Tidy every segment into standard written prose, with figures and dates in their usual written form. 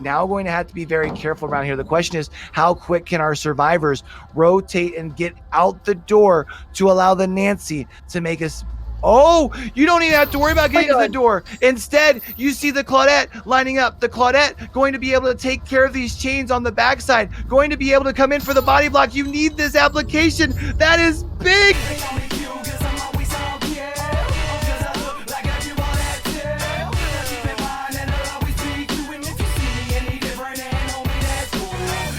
Now going to have to be very careful around here. The question is, how quick can our survivors rotate and get out the door to allow the Nancy to make us... Oh, you don't even have to worry about getting to the door. Instead, you see the Claudette lining up. The Claudette going to be able to take care of these chains on the backside, going to be able to come in for the body block. You need this application. That is big.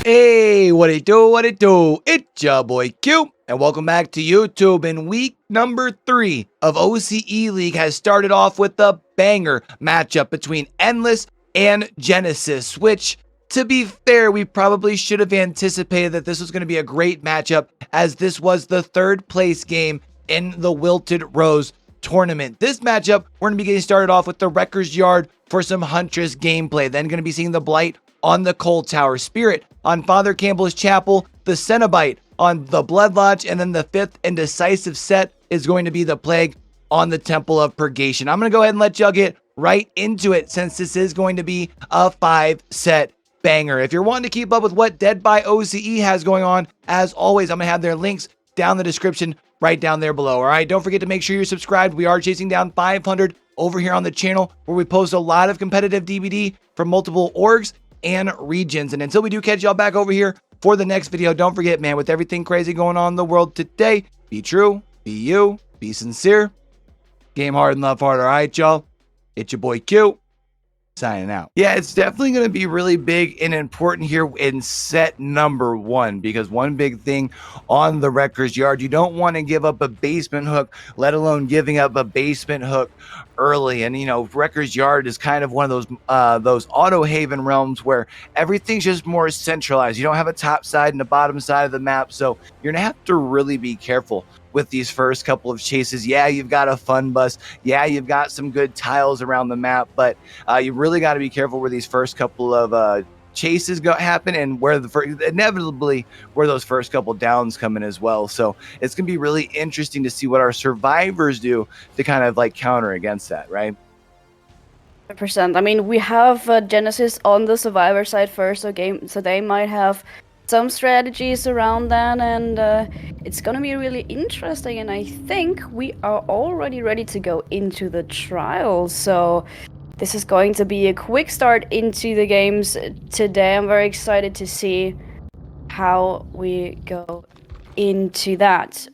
Hey, what it do, what it do? It's your boy Q, and welcome back to YouTube. In week number 3 of OCE League has started off with the banger matchup between Endless and Genesis, which, to be fair, we probably should have anticipated that this was going to be a great matchup, as this was the 3rd place game in the Wilted Rose tournament. This matchup, we're going to be getting started off with the Wrecker's Yard for some Huntress gameplay, then going to be seeing the Blight on the Coal Tower, Spirit on Father Campbell's Chapel, the Cenobite on the Blood Lodge, and then the 5th and decisive set is going to be the Plague on the Temple of Purgation. I'm going to go ahead and let y'all get right into it, since this is going to be a 5-set banger. If you're wanting to keep up with what Dead by OCE has going on, as always, I'm going to have their links down in the description right down there below. All right, don't forget to make sure you're subscribed. We are chasing down 500 over here on the channel, where we post a lot of competitive DVD from multiple orgs and regions. And until we do catch y'all back over here for the next video, don't forget, man, with everything crazy going on in the world today, be true, be you, be sincere, game hard and love hard. All right, y'all, it's your boy Q, signing out. Yeah, it's definitely going to be really big and important here in set number 1, because one big thing on the Wrecker's Yard, you don't want to give up a basement hook, let alone giving up a basement hook early. And you know, Wrecker's Yard is kind of one of those auto haven realms where everything's just more centralized. You don't have a top side and a bottom side of the map, so you're gonna have to really be careful with these first couple of chases. Yeah, you've got a fun bus. Yeah, you've got some good tiles around the map, but you really got to be careful where these first couple of chases happen, and where inevitably where those first couple downs come in as well. So it's gonna be really interesting to see what our survivors do to kind of like counter against that, right? 100%. I mean, we have Genesis on the survivor side first, so they might have some strategies around that, and it's gonna be really interesting. And I think we are already ready to go into the trials, so this is going to be a quick start into the games today. I'm very excited to see how we go into that.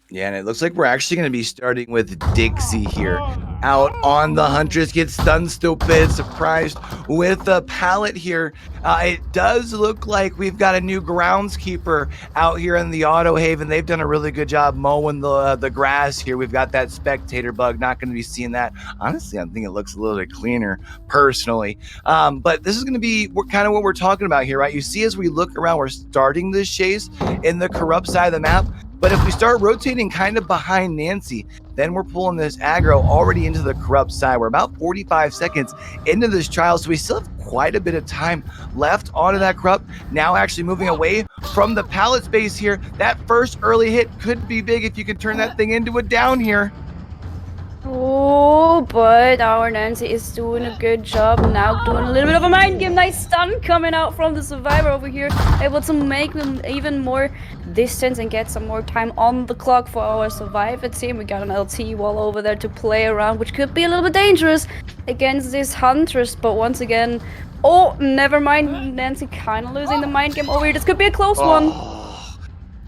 Yeah, and it looks like we're actually going to be starting with Dixie here. Out on the Huntress, gets stunned stupid, surprised with a pallet here. It does look like we've got a new groundskeeper out here in the Auto Haven. They've done a really good job mowing the grass here. We've got that spectator bug, not going to be seeing that. Honestly, I think it looks a little bit cleaner personally. But this is going to be kind of what we're talking about here, right? You see, as we look around, we're starting this chase in the corrupt side of the map. But if we start rotating kind of behind Nancy, then we're pulling this aggro already into the corrupt side. We're about 45 seconds into this trial, so we still have quite a bit of time left onto that corrupt. Now actually moving away from the pallet space here. That first early hit could be big if you can turn that thing into a down here. Oh, but our Nancy is doing a good job now, doing a little bit of a mind game. Nice stun coming out from the survivor over here, able to make them even more distance and get some more time on the clock for our survivor team. We got an LT wall over there to play around, which could be a little bit dangerous against this Huntress, but once again, oh, never mind, Nancy kind of losing the mind game over here. This could be a close one.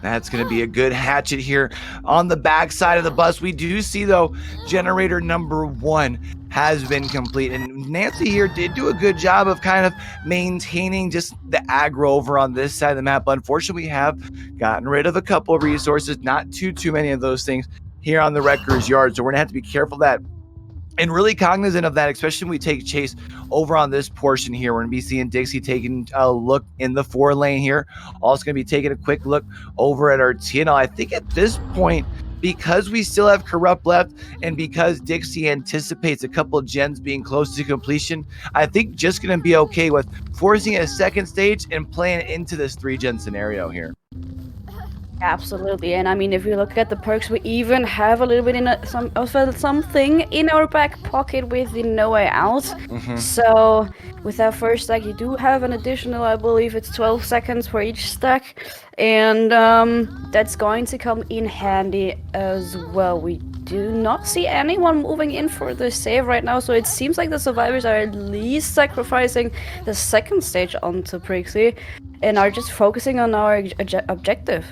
That's going to be a good hatchet here on the back side of the bus. We do see, though, generator number 1 has been complete. And Nancy here did do a good job of kind of maintaining just the aggro over on this side of the map. But unfortunately, we have gotten rid of a couple of resources, not too many of those things here on the Wrecker's Yard. So we're going to have to be careful of that and really cognizant of that, especially when we take chase over on this portion here. We're going to be seeing Dixie taking a look in the 4 lane here. Also going to be taking a quick look over at our TNL. I think at this point, because we still have Corrupt left and because Dixie anticipates a couple of gens being close to completion, I think just going to be okay with forcing a second stage and playing into this 3-gen scenario here. Absolutely, and I mean, if you look at the perks, we even have a little bit something in our back pocket with the No Way Out. So with that first stack, you do have an additional, I believe it's 12 seconds for each stack, and that's going to come in handy as well. We do not see anyone moving in for the save right now, so it seems like the survivors are at least sacrificing the second stage onto Prixie and are just focusing on our objective.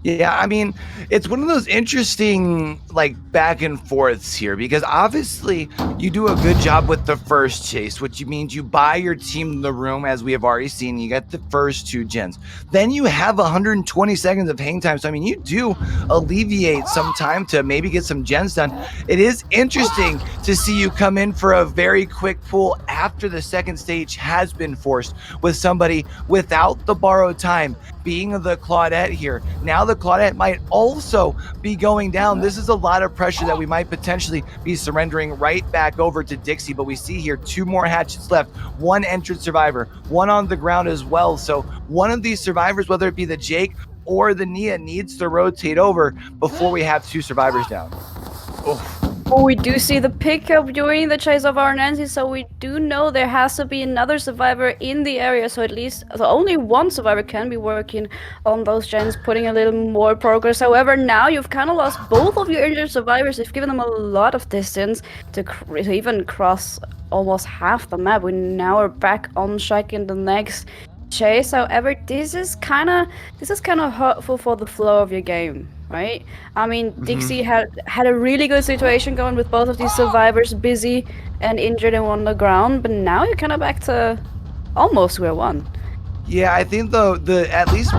Yeah, I mean, it's one of those interesting like back and forths here because obviously you do a good job with the first chase, which means you buy your team the room, as we have already seen. You get the first 2 gens. Then you have 120 seconds of hang time. So I mean, you do alleviate some time to maybe get some gens done. It is interesting to see you come in for a very quick pull after the second stage has been forced with somebody without the borrowed time, being the Claudette here. Now the Claudette might also be going down. This is a lot of pressure that we might potentially be surrendering right back over to Dixie, but we see here 2 more hatchets left, 1 entered survivor, 1 on the ground as well. So one of these survivors, whether it be the Jake or the Nia, needs to rotate over before we have 2 survivors down. Oh, we do see the pickup during the chase of our Nancy, so we do know there has to be another survivor in the area, so at least only 1 survivor can be working on those gens, putting a little more progress. However, now you've kind of lost both of your injured survivors. You've given them a lot of distance to even cross almost half the map. We now are back on track in the next chase. However, this is kind of hurtful for the flow of your game, right? I mean, Dixie had a really good situation going with both of these survivors busy and injured and on the ground, but now you're kind of back to almost square one. Yeah, I think the at least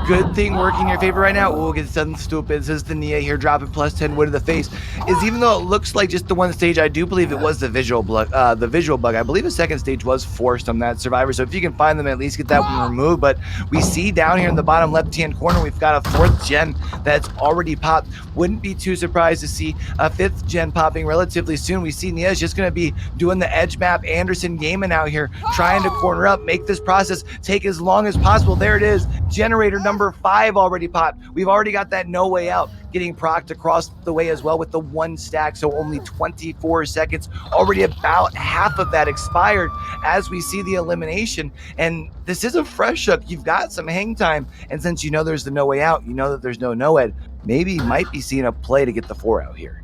good thing working in your favor right now, we'll get something stupid, says the Nia here, dropping plus 10 wood to the face, is even though it looks like just the 1 stage, I do believe it was the visual bug. I believe the second stage was forced on that survivor, so if you can find them, at least get that one removed. But we see down here in the bottom left-hand corner, we've got a 4th gen that's already popped. Wouldn't be too surprised to see a 5th gen popping relatively soon. We see Nia's just going to be doing the edge map Anderson gaming out here, trying to corner up, make this process take as long as possible. There it is, generator number 5 already popped. We've already got that No Way Out getting procced across the way as well with the 1 stack, so only 24 seconds. Already about half of that expired as we see the elimination, and this is a fresh hook. You've got some hang time, and since you know there's the No Way Out, you know that there's no NOED, maybe might be seeing a play to get the 4 out here.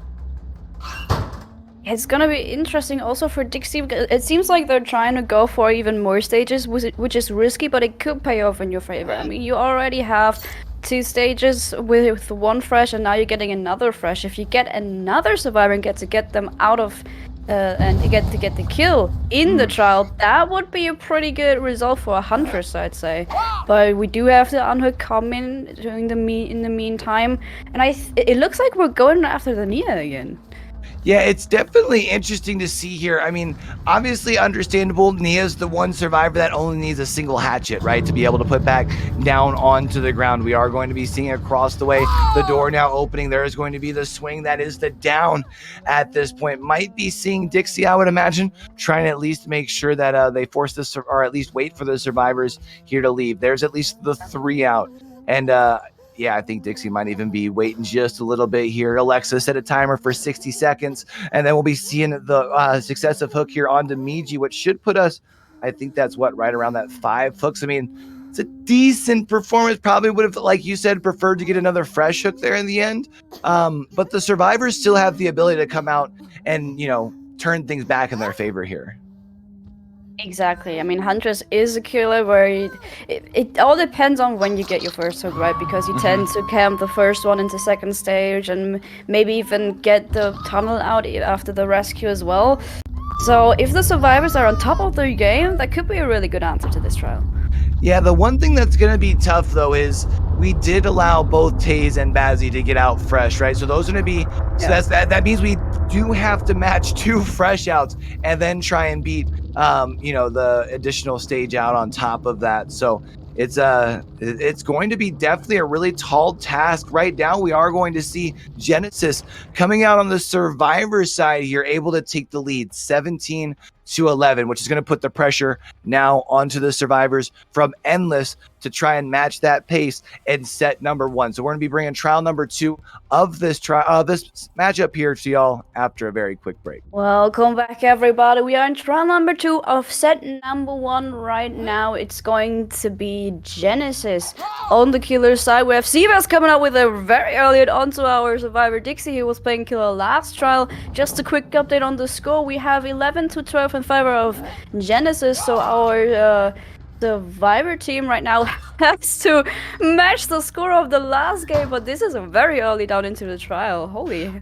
It's gonna be interesting also for Dixie, because it seems like they're trying to go for even more stages, which is risky, but it could pay off in your favor. I mean, you already have 2 stages with 1 fresh, and now you're getting another fresh. If you get another survivor and get to get them out of, and you get to get the kill in the trial, that would be a pretty good result for a Huntress, I'd say. But we do have the unhook come in during in the meantime, and it looks like we're going after the Nia again. Yeah, it's definitely interesting to see here. I mean, obviously understandable. Nia's the 1 survivor that only needs a single hatchet, right, to be able to put back down onto the ground. We are going to be seeing across the way the door now opening. There is going to be the swing that is the down at this point. Might be seeing Dixie, I would imagine, trying to at least make sure that they force this, or at least wait for the survivors here to leave. There's at least the 3 out. And yeah, I think Dixie might even be waiting just a little bit here. Alexa set a timer for 60 seconds, and then we'll be seeing the successive hook here onto Miji, which should put us, I think that's what, right around that 5 hooks. I mean, it's a decent performance. Probably would have, like you said, preferred to get another fresh hook there in the end. But the survivors still have the ability to come out and, you know, turn things back in their favor here. Exactly. I mean, Huntress is a killer where it all depends on when you get your first hook, right? Because you tend to camp the first one into second stage and maybe even get the tunnel out after the rescue as well. So if the survivors are on top of their game, that could be a really good answer to this trial. Yeah, the one thing that's going to be tough, though, is we did allow both Taze and Bazzy to get out fresh, right? So those are going to be, so that means we do have to match 2 fresh outs and then try and beat, you know, the additional stage out on top of that. So it's going to be definitely a really tall task. Right now, we are going to see Genesis coming out on the survivor side here, able to take the lead, 17 to 11, which is going to put the pressure now onto the survivors from Endless to try and match that pace in set number 1. So we're going to be bringing trial number 2 of this this matchup here to y'all after a very quick break. Welcome back, everybody. We are in trial number 2 of set number 1 right now. It's going to be Genesis on the killer side. We have Seabass coming out with a very early onto our survivor Dixie, who was playing killer last trial. Just a quick update on the score. We have 11 to 12 in favor of Genesis. So our survivor team right now has to match the score of the last game, but this is very early down into the trial. Holy.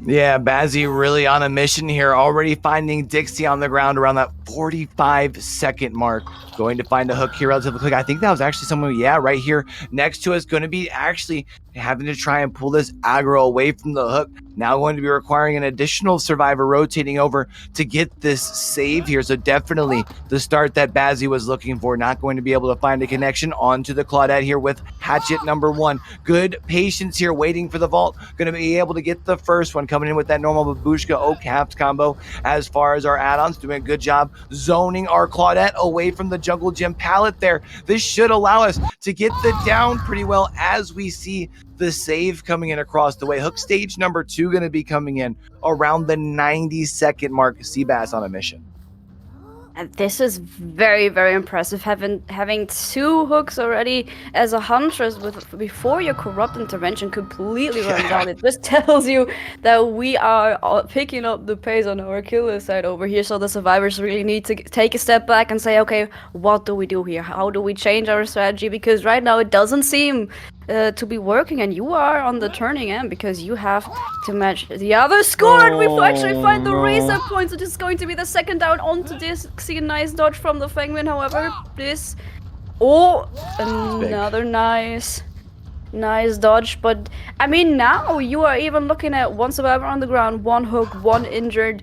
Yeah, Bazzy really on a mission here, already finding Dixie on the ground around that 45-second mark. Going to find a hook here relatively quick. I think that was actually someone, right here next to us, going to be actually having to try and pull this aggro away from the hook. Now going to be requiring an additional survivor rotating over to get this save here. So definitely the start that Bazzy was looking for. Not going to be able to find a connection onto the Claudette here with hatchet number 1. Good patience here, waiting for the vault. Going to be able to get the first one, coming in with that normal babushka O-capped combo. As far as our add-ons, doing a good job zoning our Claudette away from the jungle gym pallet there. This should allow us to get the down pretty well as we see the save coming in across the way. Hook stage number 2 going to be coming in around the 90-second mark. Seabass on a mission. And this is very, very impressive, having 2 hooks already as a Huntress before your corrupt intervention completely runs out. It just tells you that we are picking up the pace on our killer side over here, so the survivors really need to take a step back and say, okay, what do we do here? How do we change our strategy? Because right now it doesn't seem to be working, and you are on the turning end because you have to match the other score, and we actually find the reset point. So this is going to be the second down onto this. See a nice dodge from the Fangman, however, this another nice dodge. But I mean, now you are even looking at 1 survivor on the ground, 1 hook, 1 injured.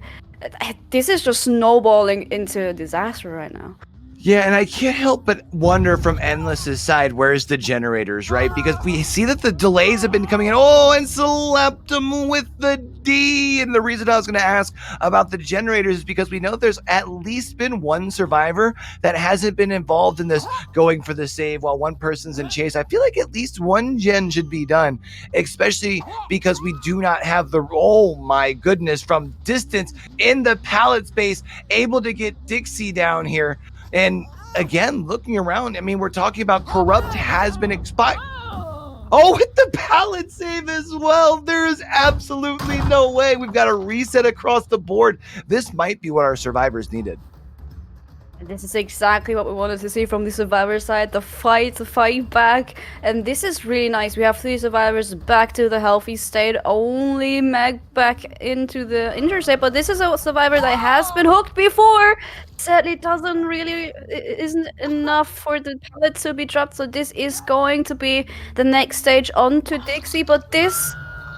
This is just snowballing into a disaster right now. Yeah, and I can't help but wonder from Endless's side, where's the generators, right? Because we see that the delays have been coming in. Oh, and slapped him with the D. And the reason I was going to ask about the generators is because we know there's at least been 1 survivor that hasn't been involved in this going for the save while 1 person's in chase. I feel like at least 1 gen should be done, especially because we do not have the, oh my goodness, from distance in the pallet space, able to get Dixie down here. And again, looking around, I mean, we're talking about corrupt has been expired. Oh, with the pallet save as well. There is absolutely no way. We've got a reset across the board. This might be what our survivors needed. This is exactly what we wanted to see from the survivor side, the fight back, and this is really nice. We have 3 survivors back to the healthy state, only Meg back into the injured state, but this is a survivor that has been hooked before. Sadly, isn't enough for the pallet to be dropped, so this is going to be the next stage onto Dixie, but this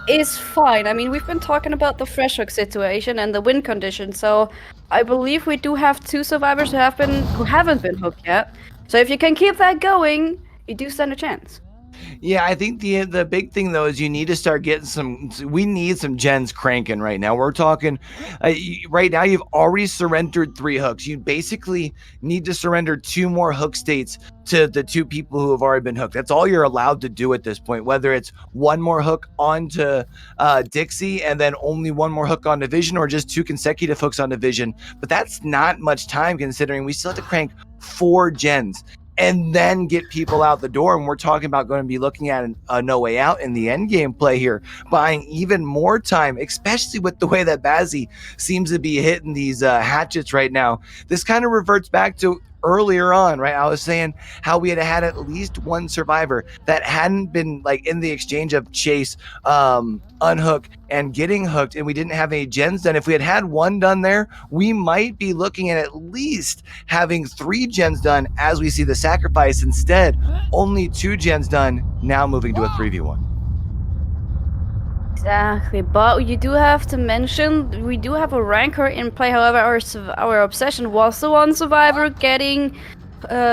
is fine. I mean, we've been talking about the fresh hook situation and the win condition, so I believe we do have 2 survivors who haven't been hooked yet. So if you can keep that going, you do stand a chance. Yeah, I think the big thing though is you need to start getting we need some gens cranking right now. We're talking right now you've already surrendered 3 hooks. You basically need to surrender 2 more hook states to the 2 people who have already been hooked. That's all you're allowed to do at this point, whether it's 1 more hook onto Dixie and then only 1 more hook on Division, or just 2 consecutive hooks on Division. But that's not much time considering we still have to crank 4 gens and then get people out the door. And we're talking about going to be looking at a no way out in the end game play here, buying even more time, especially with the way that Bazzy seems to be hitting these hatchets right now. This kind of reverts back to earlier on, right? I was saying how we had at least 1 survivor that hadn't been like in the exchange of chase, unhook and getting hooked, and we didn't have any gens done. If we had 1 done there, we might be looking at least having 3 gens done as we see the sacrifice. Instead, only 2 gens done, now moving to a 3v1. Exactly, but you do have to mention we do have a rancor in play. However, our obsession was the 1 survivor getting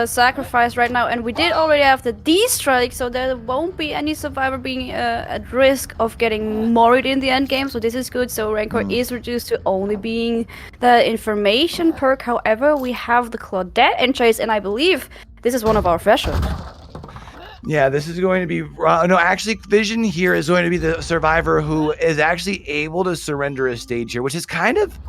sacrifice right now, and we did already have the D-strike, so there won't be any survivor being at risk of getting moried in the end game, so this is good. So Rancor is reduced to only being the information perk. However, we have the Claudette in chase, and I believe this is one of our freshers. Yeah, this is going to be no. Actually, Vision here is going to be the survivor who is actually able to surrender a stage here, which is kind of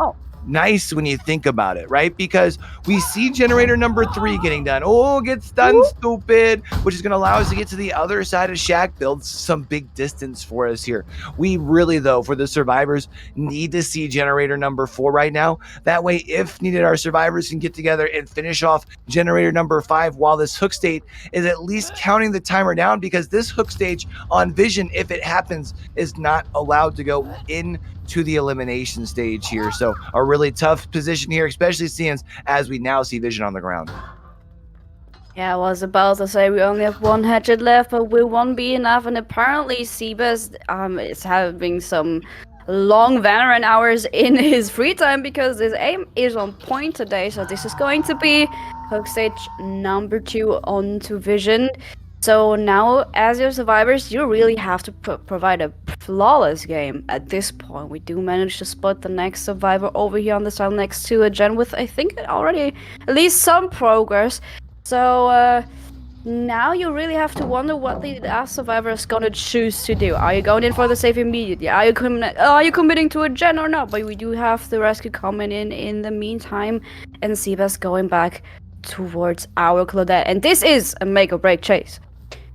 nice when you think about it, right? Because we see generator number 3 getting done. Oh, gets done, stupid, which is going to allow us to get to the other side of Shack, build some big distance for us here. We really, though, for the survivors, need to see generator number 4 right now. That way, if needed, our survivors can get together and finish off generator number 5 while this hook state is at least counting the timer down, because this hook stage on Vision, if it happens, is not allowed to go into the elimination stage here. So a really tough position here, especially seeing as we now see Vision on the ground. Yeah, I was about to say we only have one hatchet left, but will one be enough? And apparently Seabass is having some long Valorant hours in his free time because his aim is on point today. So this is going to be hook stage number 2 onto Vision. So now, as your survivors, you really have to provide a flawless game at this point. We do manage to spot the next survivor over here on the side next to a Gen with, I think, already at least some progress. So now you really have to wonder what the last survivor is gonna choose to do. Are you going in for the save immediately? Are you committing to a Gen or not? But we do have the rescue coming in the meantime, and Seabass going back towards our Claudette. And this is a make or break chase.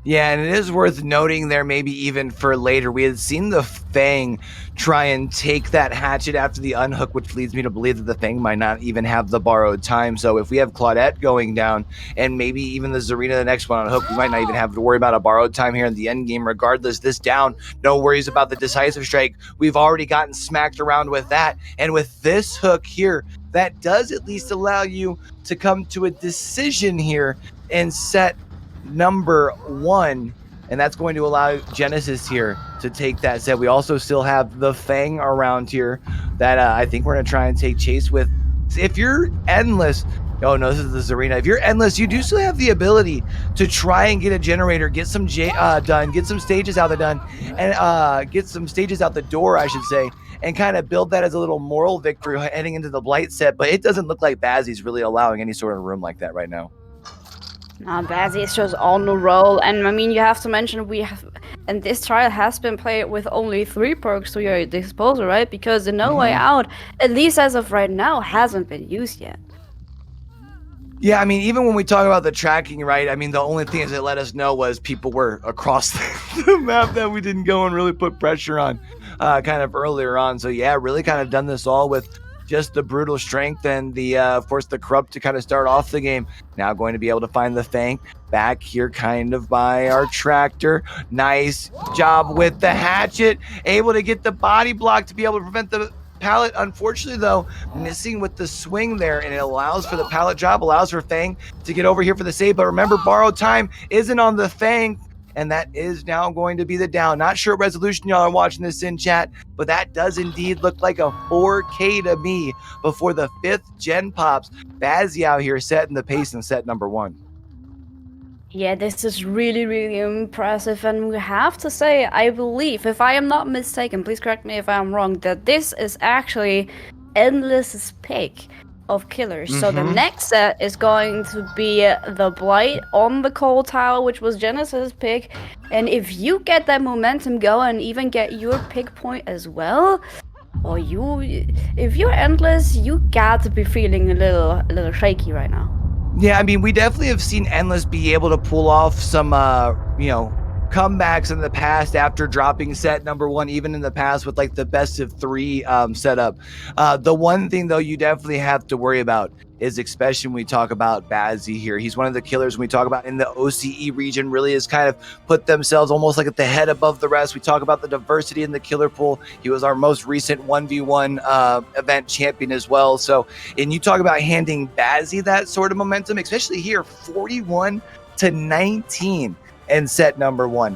Yeah, and it is worth noting there, maybe even for later, we had seen the Fang try and take that hatchet after the unhook, which leads me to believe that the Fang might not even have the borrowed time. So if we have Claudette going down and maybe even the Zarina, the next one on hook, we might not even have to worry about a borrowed time here in the end game. Regardless, this down, no worries about the decisive strike. We've already gotten smacked around with that. And with this hook here, that does at least allow you to come to a decision here and set number 1, and that's going to allow Genesis here to take that set. We also still have the Fang around here that I think we're going to try and take chase with. If you're endless, oh no, this is the Zarina. If you're endless, you do still have the ability to try and get a generator, get some done, get some stages out the done, and get some stages out the door, I should say, and kind of build that as a little moral victory heading into the Blight set. But it doesn't look like Bazzy's really allowing any sort of room like that right now. Bazzy is just on the roll, and I mean, you have to mention and this trial has been played with only 3 perks to your disposal, right? Because the No Way Out, at least as of right now, hasn't been used yet. Yeah, I mean, even when we talk about the tracking, right, I mean, the only thing that let us know was people were across the map that we didn't go and really put pressure on kind of earlier on. So yeah, really kind of done this all with just the brutal strength and the, of course, the corrupt to kind of start off the game. Now going to be able to find the Fang back here kind of by our tractor. Nice job with the hatchet. Able to get the body block to be able to prevent the pallet. Unfortunately, though, missing with the swing there, and it allows for the pallet drop, allows for Fang to get over here for the save. But remember, borrowed time isn't on the Fang, and that is now going to be the down. Not sure what resolution y'all are watching this in chat, but that does indeed look like a 4K to me before the 5th gen pops. Bazzy out here setting the pace in set number 1. Yeah, this is really, really impressive, and we have to say, I believe, if I am not mistaken, please correct me if I'm wrong, that this is actually Endless's pick of killers. So the next set is going to be the Blight on the coal tower, which was Genesis' pick. And if you get that momentum going, even get your pick point as well, or if you're Endless, you got to be feeling a little shaky right now. Yeah, I mean, we definitely have seen Endless be able to pull off some, comebacks in the past after dropping set number 1, even in the past with like the best of 3 setup. The one thing though you definitely have to worry about is, especially when we talk about Bazzy here, he's one of the killers when we talk about in the OCE region, really has kind of put themselves almost like at the head above the rest. We talk about the diversity in the killer pool. He was our most recent 1v1 event champion as well. So, and you talk about handing Bazzy that sort of momentum, especially here, 41-19 and set number 1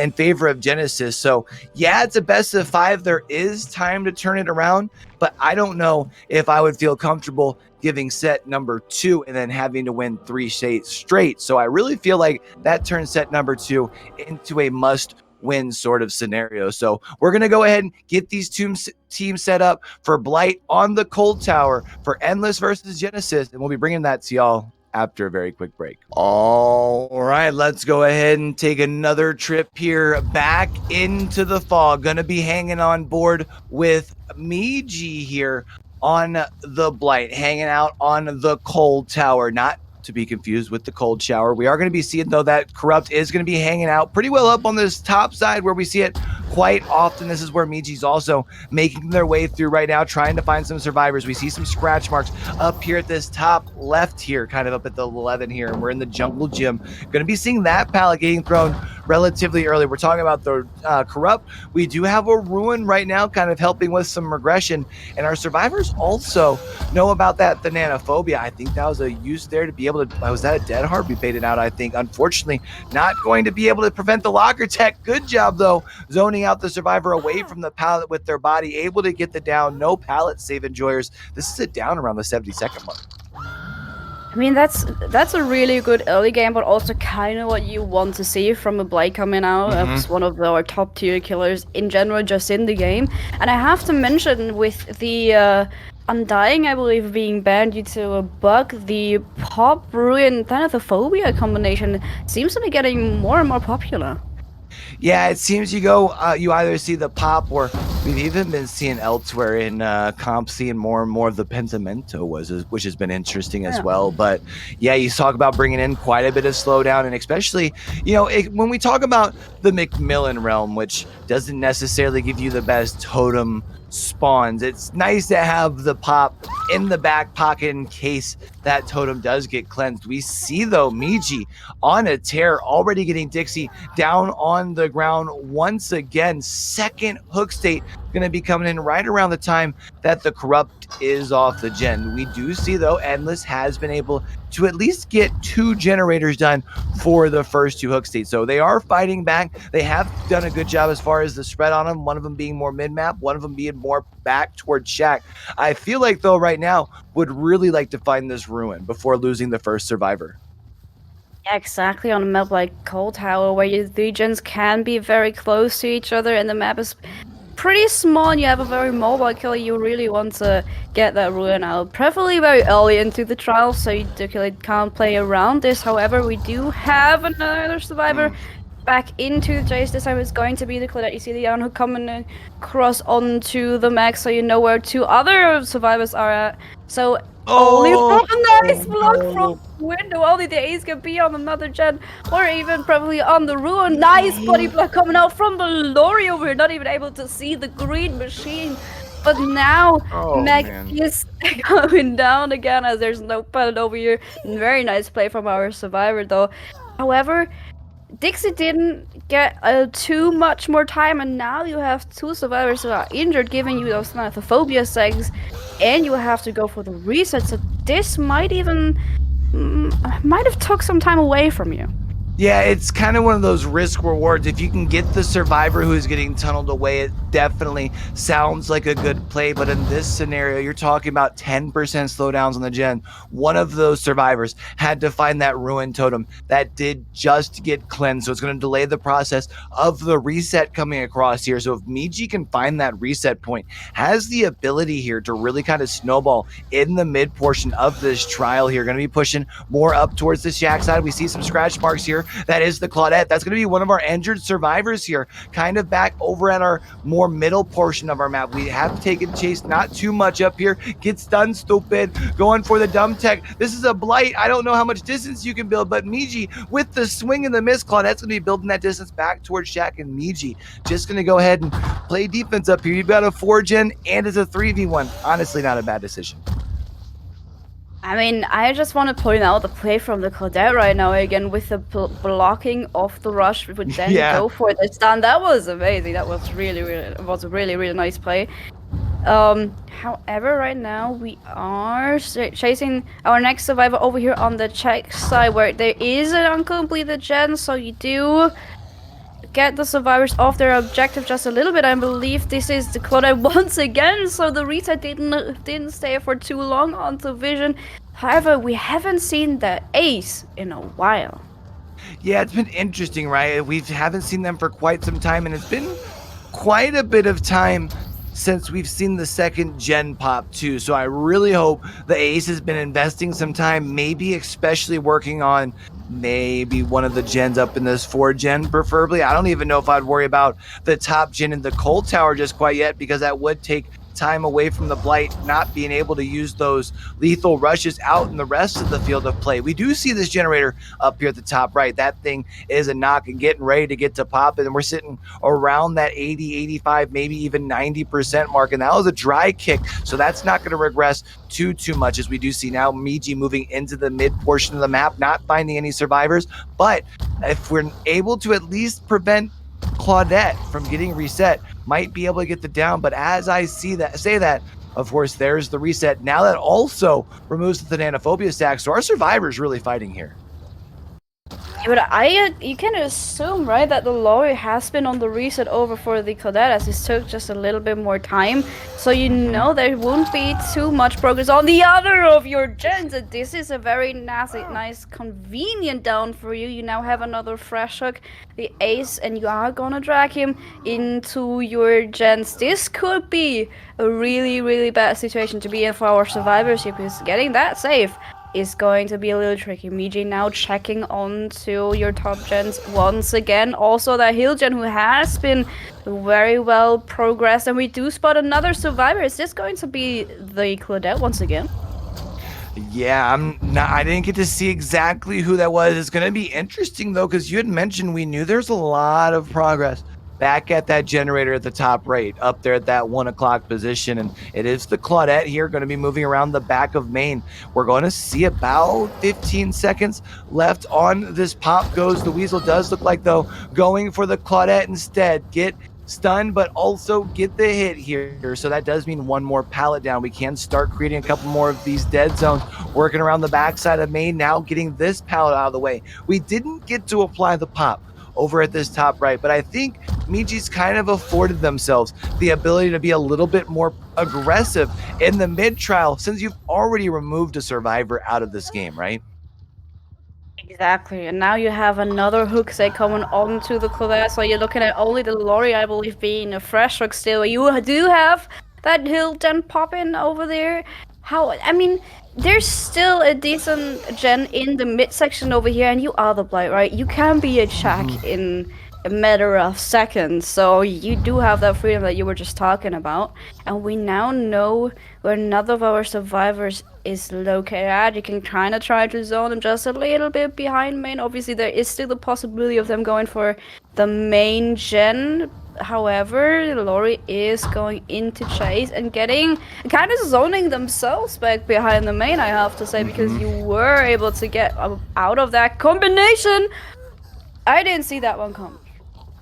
in favor of Genesis. So yeah, it's a best of 5. There is time to turn it around, but I don't know if I would feel comfortable giving set number 2 and then having to win 3 straight. So I really feel like that turns set number 2 into a must win sort of scenario. So we're going to go ahead and get these teams set up for Blight on the Cold Tower for Endless versus Genesis. And we'll be bringing that to y'all after a very quick break. All right, let's go ahead and take another trip here back into the fog. Gonna be hanging on board with Miji here on the Blight, hanging out on the Cold Tower, not to be confused with the Cold Shower. We are going to be seeing, though, that Corrupt is going to be hanging out pretty well up on this top side where we see it quite often. This is where Miji's also making their way through right now, trying to find some survivors. We see some scratch marks up here at this top left here, kind of up at the 11 here, and we're in the jungle gym. Going to be seeing that pallet getting thrown relatively early. We're talking about the Corrupt. We do have a Ruin right now, kind of helping with some regression, and our survivors also know about that Thanatophobia. I think that was a use there to be able to, was that a dead heart? We baited out, I think. Unfortunately, not going to be able to prevent the locker tech. Good job, though, zoning out the survivor away from the pallet with their body, able to get the down. No pallet save enjoyers. This is a down around the 70-second mark. I mean, that's a really good early game, but also kind of what you want to see from a Blight coming out as one of our top tier killers in general, just in the game. And I have to mention, with the Undying, I believe, being banned due to a bug, the Pop Ruin Thanatophobia combination seems to be getting more and more popular. Yeah, it seems you either see the Pop, or we've even been seeing elsewhere in comp, seeing more and more of the Pentimento, which has been interesting as well. But yeah, you talk about bringing in quite a bit of slowdown, and especially, when we talk about the Macmillan realm, which doesn't necessarily give you the best totem spawns, it's nice to have the Pop in the back pocket in case that totem does get cleansed. We see, though, Miji on a tear, already getting Dixie down on the ground once again. Second hook state going to be coming in right around the time that the Corrupt is off the gen. We do see, though, Endless has been able to at least get 2 generators done for the first 2 hook states. So they are fighting back. They have done a good job as far as the spread on them, one of them being more mid-map, one of them being more back towards Shack. I feel like, though, right now, would really like to find this Ruin before losing the first survivor. Yeah, exactly, on a map like Cold Tower, where your regions can be very close to each other, and the map is pretty small, and you have a very mobile killer. You really want to get that Ruin out, preferably very early into the trial, so you can't play around this. However, we do have another survivor back into the chase. This time it's going to be the Claudette. You see the Yano coming across onto the max, so you know where 2 other survivors are at. So only from a nice block from the window, only the Ace can be on another gen, or even probably on the Ruin. Nice body block coming out from the Lori over here, not even able to see the green machine. But now Meg is going down again, as there's no pallet over here. Very nice play from our survivor, though. However, Dixie didn't get too much more time, and now you have 2 survivors who are injured, giving you those Thanatophobia segs, and you have to go for the reset. So this might have took some time away from you. Yeah, it's kind of one of those risk rewards. If you can get the survivor who is getting tunneled away, it definitely sounds like a good play. But in this scenario, you're talking about 10% slowdowns on the gen. One of those survivors had to find that Ruin totem that did just get cleansed. So it's going to delay the process of the reset coming across here. So if Miji can find that reset point, has the ability here to really kind of snowball in the mid portion of this trial here. Going to be pushing more up towards the Shack side. We see some scratch marks here. That is the Claudette. That's going to be one of our injured survivors here, kind of back over at our more middle portion of our map. We have taken chase not too much up here. Get stunned, stupid. Going for the dumb tech. This is a Blight. I don't know how much distance you can build, but Miji with the swing and the miss, Claudette's going to be building that distance back towards Shack, and Miji just going to go ahead and play defense up here. You've got a 4-gen and it's a 3v1. Honestly, not a bad decision. I mean, I just want to point out the play from the Claudette right now again, with the blocking of the rush, would then go for the stun. That was amazing. That was a really nice play. However, right now we are chasing our next survivor over here on the check side, where there is an uncompleted gen, so you do get the survivors off their objective just a little bit. I believe this is the Claudette once again, so the reset didn't stay for too long on the vision. However, we haven't seen the ace in a while. Yeah, it's been interesting, right? We haven't seen them for quite some time, and it's been quite a bit of time since we've seen the second gen pop too. So I really hope the ace has been investing some time, maybe especially working on maybe one of the gens up in this 4 gen preferably. I don't even know if I'd worry about the top gen in the cold tower just quite yet, because that would take time away from the Blight not being able to use those lethal rushes out in the rest of the field of play. We do see this generator up here at the top right. That thing is a knock and getting ready to get to pop, and we're sitting around that 80, 85, maybe even 90% mark, and that was a dry kick, so that's not going to regress too much, as we do see now Miji moving into the mid portion of the map, not finding any survivors. But if we're able to at least prevent Claudette from getting reset, might be able to get the down. But as I say that, of course, there's the reset. Now that also removes the Thanatophobia stack, so our survivor's really fighting here. Yeah, but you can assume, right, that the lorry has been on the reset over for the Claudette, as it took just a little bit more time. So you know there won't be too much progress on the other of your gens. And this is a very nice, convenient down for you. You now have another fresh hook, the ace, and you are gonna drag him into your gens. This could be a really bad situation to be in for our survivors here, because getting that safe is going to be a little tricky. Miji now checking onto your top gens once again. Also that hill gen, who has been very well progressed, and we do spot another survivor. Is this going to be the Claudette once again? Yeah, I didn't get to see exactly who that was. It's going to be interesting though, because you had mentioned we knew there's a lot of progress back at that generator at the top right, up there at that 1 o'clock position. And it is the Claudette here going to be moving around the back of main. We're going to see about 15 seconds left on this pop goes. The Weasel does look like, though, going for the Claudette instead. Get stunned, but also get the hit here. So that does mean one more pallet down. We can start creating a couple more of these dead zones, working around the backside of main, now getting this pallet out of the way. We didn't get to apply the pop over at this top right, but I think Miji's kind of afforded themselves the ability to be a little bit more aggressive in the mid trial, since you've already removed a survivor out of this game, right? Exactly, and now you have another hook, say, coming onto the Claudette, so you're looking at only the lorry, I believe, being a fresh hook still. You do have that hill gen popping over there. I mean, there's still a decent gen in the midsection over here, and you are the Blight, right? You can be a check in a matter of seconds, so you do have that freedom that you were just talking about. And we now know where none of our survivors is located at. You can kind of try to zone them just a little bit behind main. Obviously, there is still the possibility of them going for the main gen. However, Lori is going into chase and getting kind of zoning themselves back behind the main, I have to say, because you were able to get out of that combination. I didn't see that one coming.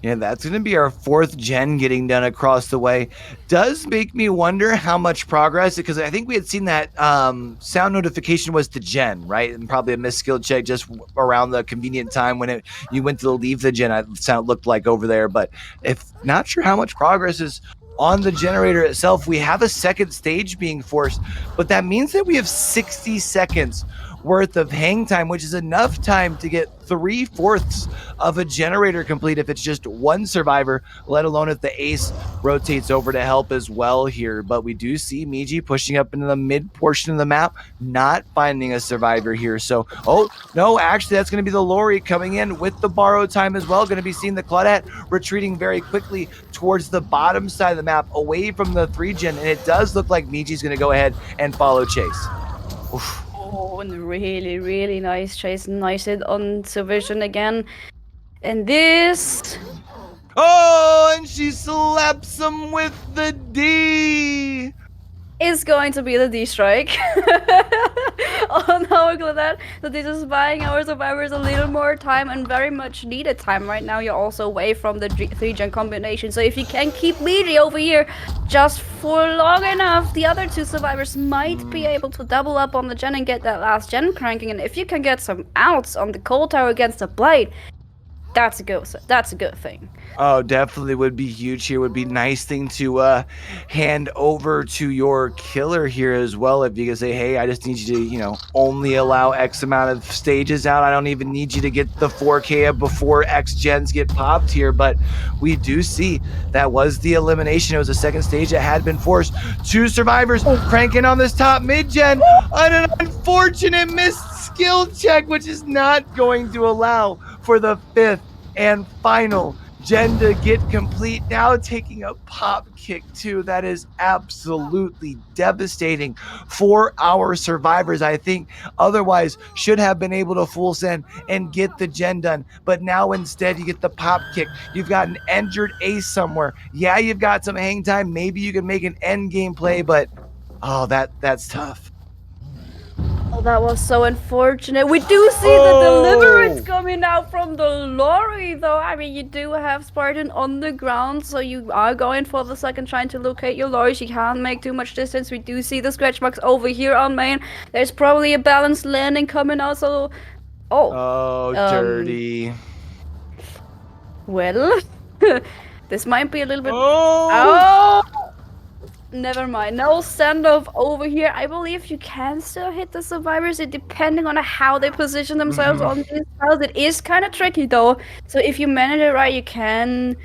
Yeah, that's going to be our 4th gen getting done across the way. Does make me wonder how much progress, because I think we had seen that sound notification was to gen, right? And probably a missed skill check just around the convenient time when you went to leave the gen, it looked like over there. But if not sure how much progress is on the generator itself. We have a second stage being forced, but that means that we have 60 seconds worth of hang time, which is enough time to get 3/4 of a generator complete if it's just one survivor, let alone if the ace rotates over to help as well here. But we do see Miji pushing up into the mid portion of the map, not finding a survivor here. So, oh, no, actually that's going to be the Lori coming in with the borrow time as well. Going to be seeing the Claudette retreating very quickly towards the bottom side of the map, away from the 3-gen, and it does look like Miji's going to go ahead and follow chase. Oof. Oh, and really, really nice chase. Nice hit on Vision again. And this... Oh, and she slaps him with the D! Is going to be the D-strike. Oh no, Claudette. So this is buying our survivors a little more time, and very much needed time. Right now you're also away from the 3-gen combination, so if you can keep Miji over here just for long enough, the other two survivors might be able to double up on the gen and get that last gen cranking. And if you can get some outs on the cold tower against the Blight, That's a good thing. Oh, definitely would be huge here. Would be nice thing to hand over to your killer here as well. If you can say, hey, I just need you to, only allow X amount of stages out. I don't even need you to get the 4K before X gens get popped here. But we do see that was the elimination. It was a second stage that had been forced. 2 survivors cranking on this top mid gen. An unfortunate missed skill check, which is not going to allow for the 5th and final gen to get complete. Now taking a pop kick too. That is absolutely devastating for our survivors. I think otherwise should have been able to full send and get the gen done, but now instead you get the pop kick. You've got an injured ace somewhere. Yeah, you've got some hang time. Maybe you can make an end game play, but that's tough. Oh, that was so unfortunate. We do see the deliverance coming out from the lorry, though. I mean, you do have Spartan on the ground, so you are going for the second, trying to locate your lorries. You can't make too much distance. We do see the scratch marks over here on main. There's probably a balanced landing coming out, so... Oh, dirty. Well, this might be a little bit... Oh! Never mind. No standoff over here. I believe you can still hit the survivors, depending on how they position themselves on these tiles. It is kind of tricky though. So if you manage it right, you can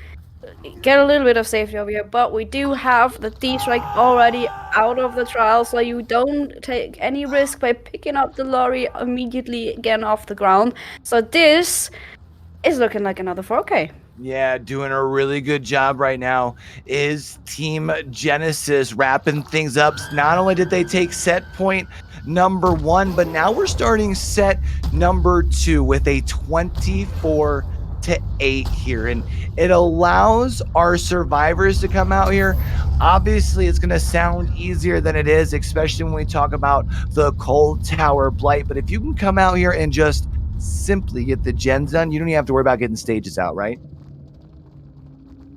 get a little bit of safety over here. But we do have the D-Strike already out of the trial, so you don't take any risk by picking up the lorry immediately again off the ground. So this is looking like another 4K. Yeah, doing a really good job right now is Team Genesis wrapping things up. Not only did they take set point number 1, but now we're starting set number 2 with a 24-8 here. And it allows our survivors to come out here. Obviously, it's going to sound easier than it is, especially when we talk about the Cold Tower Blight. But if you can come out here and just simply get the gens done, you don't even have to worry about getting stages out, right?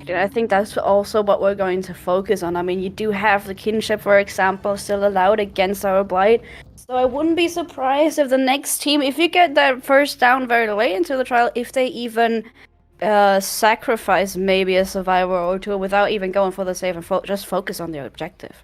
I think that's also what we're going to focus on. I mean, you do have the kinship, for example, still allowed against our Blight. So I wouldn't be surprised if the next team, if you get that first down very late into the trial, if they even sacrifice maybe a survivor or two without even going for the save and just focus on their objective.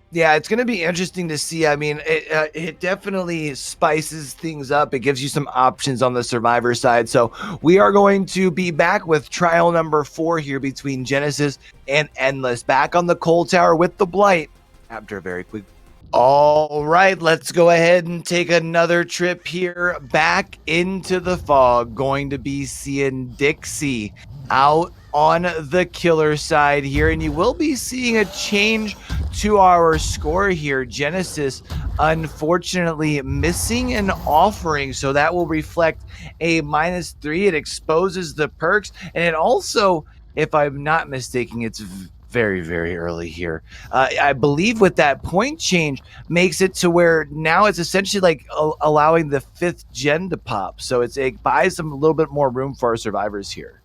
Yeah, it's going to be interesting to see. I mean, it definitely spices things up. It gives you some options on the survivor side. So we are going to be back with trial number 4 here between Genesis and Endless. Back on the Cold Tower with the Blight after a very quick. All right, let's go ahead and take another trip here back into the fog. Going to be seeing Dixie out on the killer side here, and you will be seeing a change to our score here. Genesis unfortunately missing an offering, so that will reflect a -3. It exposes the perks, and it also, if I'm not mistaken, it's very, very early here. I believe with that point change makes it to where now it's essentially like allowing the 5th gen to pop, so it buys them a little bit more room for our survivors here.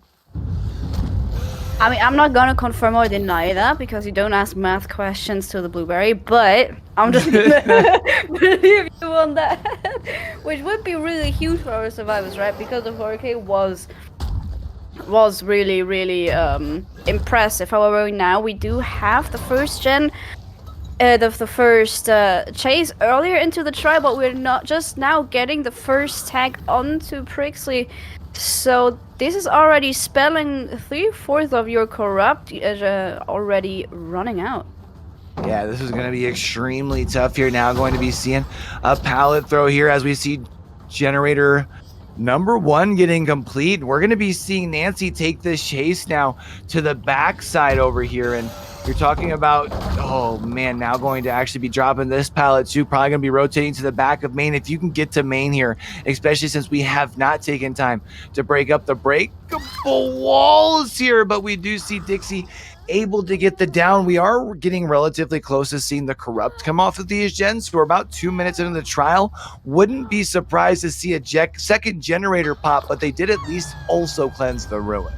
I mean, I'm not gonna confirm or deny that because you don't ask math questions to the Blueberry, but I'm just gonna believe you on that, which would be really huge for our survivors, right? Because the 4K was really, really impressive. However, now we do have the first gen, the first chase earlier into the trial, but we're not just now getting the first tag onto Prixley. So this is already spelling 3/4 of your corrupt already running out. Yeah, this is going to be extremely tough here. Now going to be seeing a pallet throw here as we see generator number 1 getting complete. We're going to be seeing Nancy take this chase now to the backside over here, and you're talking about, oh man, now going to actually be dropping this pallet too. Probably going to be rotating to the back of main. If you can get to main here, especially since we have not taken time to break up the breakable walls here, but we do see Dixie able to get the down. We are getting relatively close to seeing the corrupt come off of these gens. So we're about 2 minutes into the trial. Wouldn't be surprised to see a second generator pop, but they did at least also cleanse the ruin.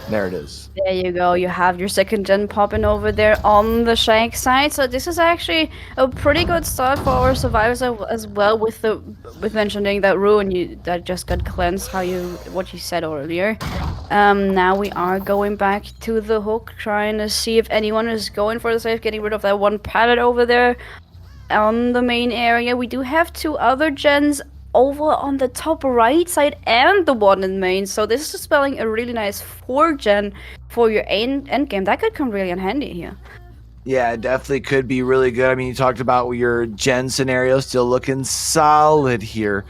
There it is. There you go. You have your second gen popping over there on the Shank side. So this is actually a pretty good start for our survivors as well. With mentioning that ruin that just got cleansed, what you said earlier. Now we are going back to the hook, trying to see if anyone is going for the safe, getting rid of that one pallet over there on the main area. We do have two other gens over on the top right side and the one in main. So this is spelling a really nice 4-gen for your end game. That could come really in handy here. Yeah, it definitely could be really good. I mean, you talked about your gen scenario still looking solid here.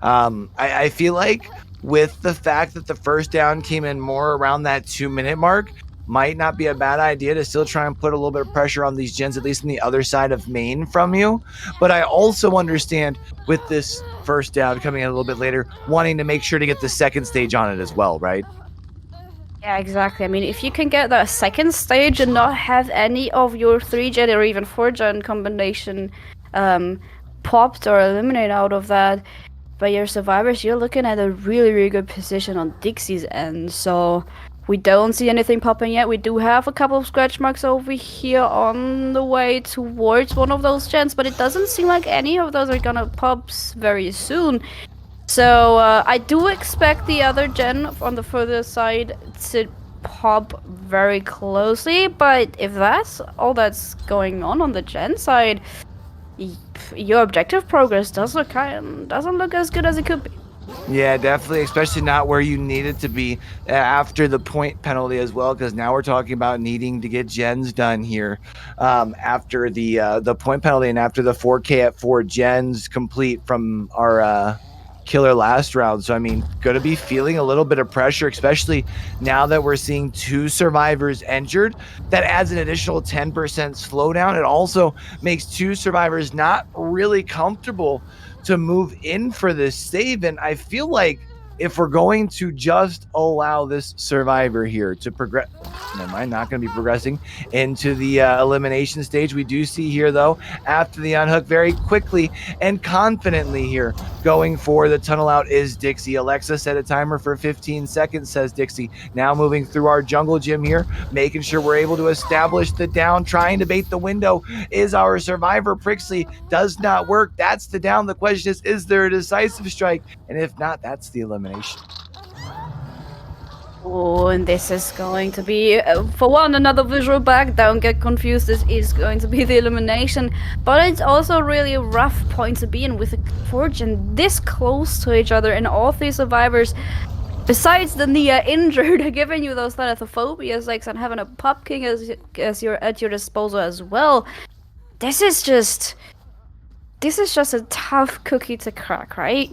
I feel like with the fact that the first down came in more around that 2-minute mark, might not be a bad idea to still try and put a little bit of pressure on these gens, at least on the other side of main from you. But I also understand with this first down coming in a little bit later, wanting to make sure to get the second stage on it as well, right? Yeah, exactly. I mean, if you can get that second stage and not have any of your 3-gen or even 4-gen combination popped or eliminated out of that by your survivors, you're looking at a really, really good position on Dixie's end. So we don't see anything popping yet. We do have a couple of scratch marks over here on the way towards one of those gens, but it doesn't seem like any of those are gonna pop very soon. So I do expect the other gen on the further side to pop very closely, but if that's all that's going on the gen side, your objective progress doesn't look as good as it could be. Yeah, definitely, especially not where you need it to be after the point penalty as well, because now we're talking about needing to get gens done here after the point penalty and after the 4K at 4 gens complete from our killer last round. So I mean, gonna be feeling a little bit of pressure, especially now that we're seeing 2 survivors injured. That adds an additional 10% slowdown. It also makes 2 survivors not really comfortable to move in for this save. And I feel like if we're going to just allow this survivor here to progress, never mind, not going to be progressing into the elimination stage. We do see here, though, after the unhook, very quickly and confidently here, going for the tunnel out is Dixie. Alexa set a timer for 15 seconds, says Dixie. Now moving through our jungle gym here, making sure we're able to establish the down, trying to bait the window is our survivor. Prixley does not work. That's the down. The question is there a decisive strike? And if not, that's the elimination. Oh, and this is going to be, for one, another visual bug. Don't get confused, this is going to be the elimination. But it's also really a rough point to be in with a fortune this close to each other, and all 3 survivors, besides the Nia injured, giving you those thanatophobias, like, and having a Pop King as you're at your disposal as well. This is just a tough cookie to crack, right?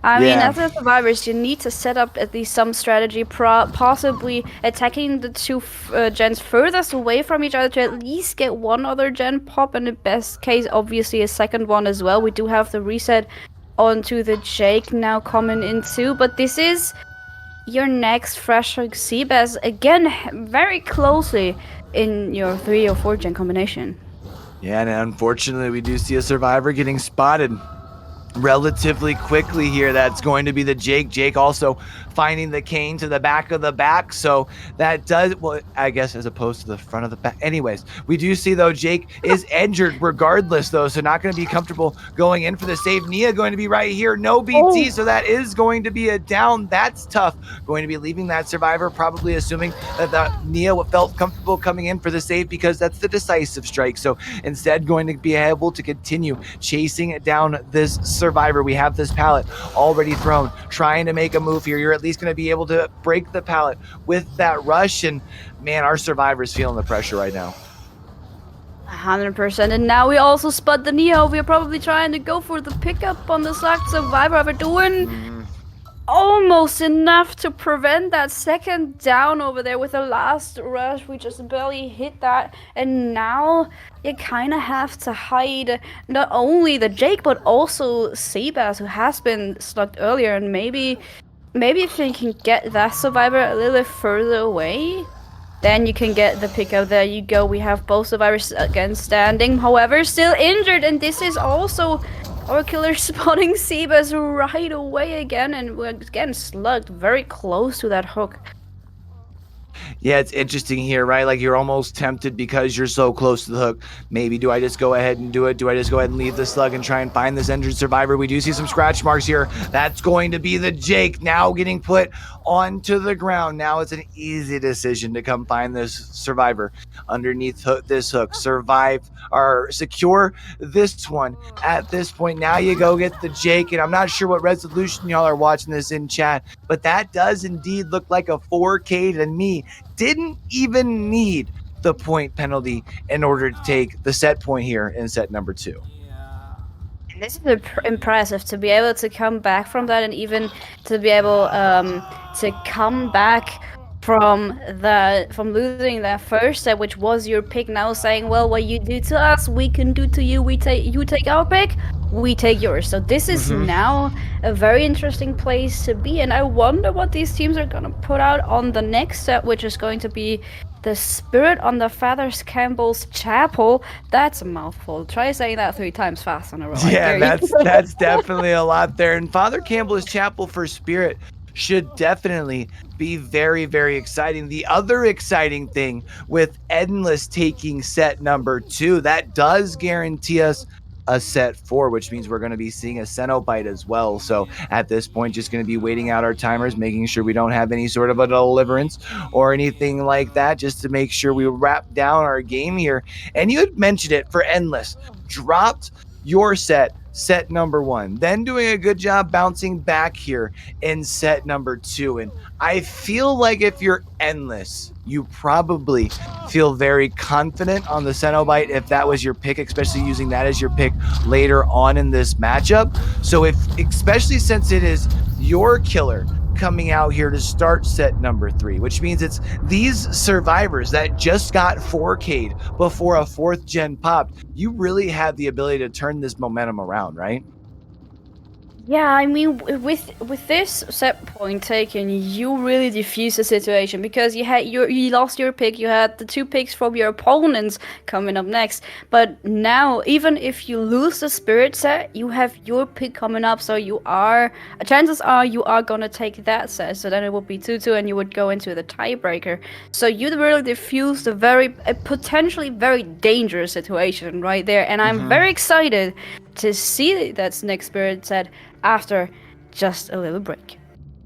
I mean, as a survivors, you need to set up at least some strategy, possibly attacking the 2 gens furthest away from each other to at least get one other gen pop, and in the best case, obviously a second one as well. We do have the reset onto the Jake now coming in too, but this is your next fresh Seabass, again, very closely in your 3 or 4 gen combination. Yeah, and unfortunately, we do see a survivor getting spotted relatively quickly here. That's going to be the Jake. Jake also finding the cane to the back of the back. So that does, well, I guess as opposed to the front of the back. Anyways, we do see, though, Jake is injured regardless, though. So not going to be comfortable going in for the save. Nia going to be right here. No BT. So that is going to be a down. That's tough. Going to be leaving that survivor, probably assuming that Nia felt comfortable coming in for the save because that's the decisive strike. So instead going to be able to continue chasing down this survivor. We have this pallet already thrown, trying to make a move here. You're at least going to be able to break the pallet with that rush, and man, our survivor's feeling the pressure right now. 100%, and now we also spot the Neo. We're probably trying to go for the pickup on the Slack survivor. We're doing almost enough to prevent that second down over there with the last rush. We just barely hit that, and now you kind of have to hide not only the Jake but also Seabass, who has been slugged earlier, and maybe if you can get that survivor a little bit further away, then you can get the pickup. There you go. We have both survivors again standing, however still injured, and this is also our killer spotting Seabass right away again, and we're getting slugged very close to that hook. Yeah, it's interesting here, right? Like you're almost tempted because you're so close to the hook. Maybe do I just go ahead and do it? Do I just go ahead and leave the slug and try and find this injured survivor? We do see some scratch marks here. That's going to be the Jake now getting put onto the ground. Now it's an easy decision to come find this survivor underneath this hook. Survive or secure this one. At this point, now you go get the Jake, and I'm not sure what resolution y'all are watching this in chat, but that does indeed look like a 4K to me. Didn't even need the point penalty in order to take the set point here in set number 2. And this is impressive to be able to come back from that, and even to be able to come back from losing that first set, which was your pick. Now saying, well, what you do to us, we can do to you. You take our pick, we take yours. So this is now a very interesting place to be, and I wonder what these teams are gonna put out on the next set, which is going to be the Spirit on the Father Campbell's Chapel. That's a mouthful. Try saying that 3 times fast in a row. Yeah, that's definitely a lot there. And Father Campbell's Chapel for Spirit should definitely be very, very exciting. The other exciting thing with Endless taking set number 2, that does guarantee us a set 4, which means we're going to be seeing a Cenobite as well. So at this point, just going to be waiting out our timers, making sure we don't have any sort of a deliverance or anything like that, just to make sure we wrap down our game here. And you had mentioned it for Endless. Dropped your set number 1, then doing a good job bouncing back here in set number 2. And I feel like if you're Endless, you probably feel very confident on the Cenobite if that was your pick, especially using that as your pick later on in this matchup. So especially since it is your killer coming out here to start set number 3, which means it's these survivors that just got 4K'd before a 4th gen popped, you really have the ability to turn this momentum around, right? Yeah, I mean, with this set point taken, you really diffuse the situation, because you lost your pick. You had the 2 picks from your opponents coming up next. But now, even if you lose the Spirit set, you have your pick coming up. So chances are you are gonna take that set. So then it would be 2-2, and you would go into the tiebreaker. So you'd really diffuse a potentially very dangerous situation right there. And I'm very excited to see that next Spirit set after just a little break.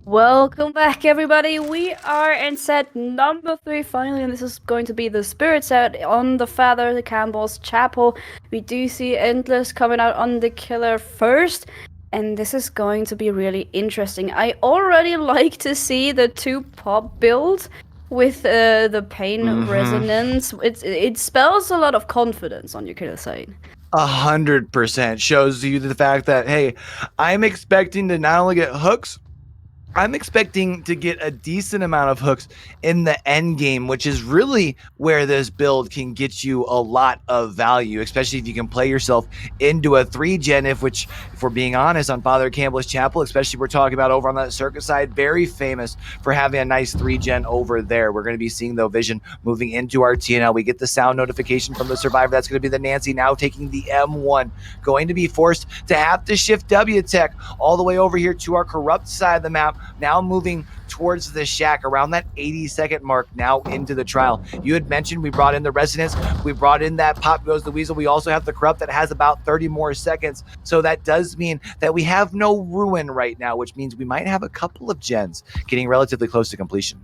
Welcome back, everybody. We are in set number 3 finally, and this is going to be the Spirit set on the Father Campbell's Chapel. We do see Endless coming out on the killer first, and this is going to be really interesting. I already like to see the 2 pop build with the pain resonance. It spells a lot of confidence on your killer side. 100% shows you the fact that, hey, I'm expecting to not only get hooks, I'm expecting to get a decent amount of hooks in the end game, which is really where this build can get you a lot of value, especially if you can play yourself into a 3-gen, if we're being honest, on Father Campbell's Chapel, especially we're talking about over on that circuit side, very famous for having a nice 3-gen over there. We're going to be seeing the vision moving into our TNL. We get the sound notification from the survivor. That's going to be the Nancy now taking the M1, going to be forced to have to shift W tech all the way over here to our corrupt side of the map. Now moving towards the shack around that 80-second mark, now into the trial. You had mentioned we brought in the resonance, we brought in that pop goes the weasel. We also have the corrupt that has about 30 more seconds. So that does mean that we have no ruin right now, which means we might have a couple of gens getting relatively close to completion.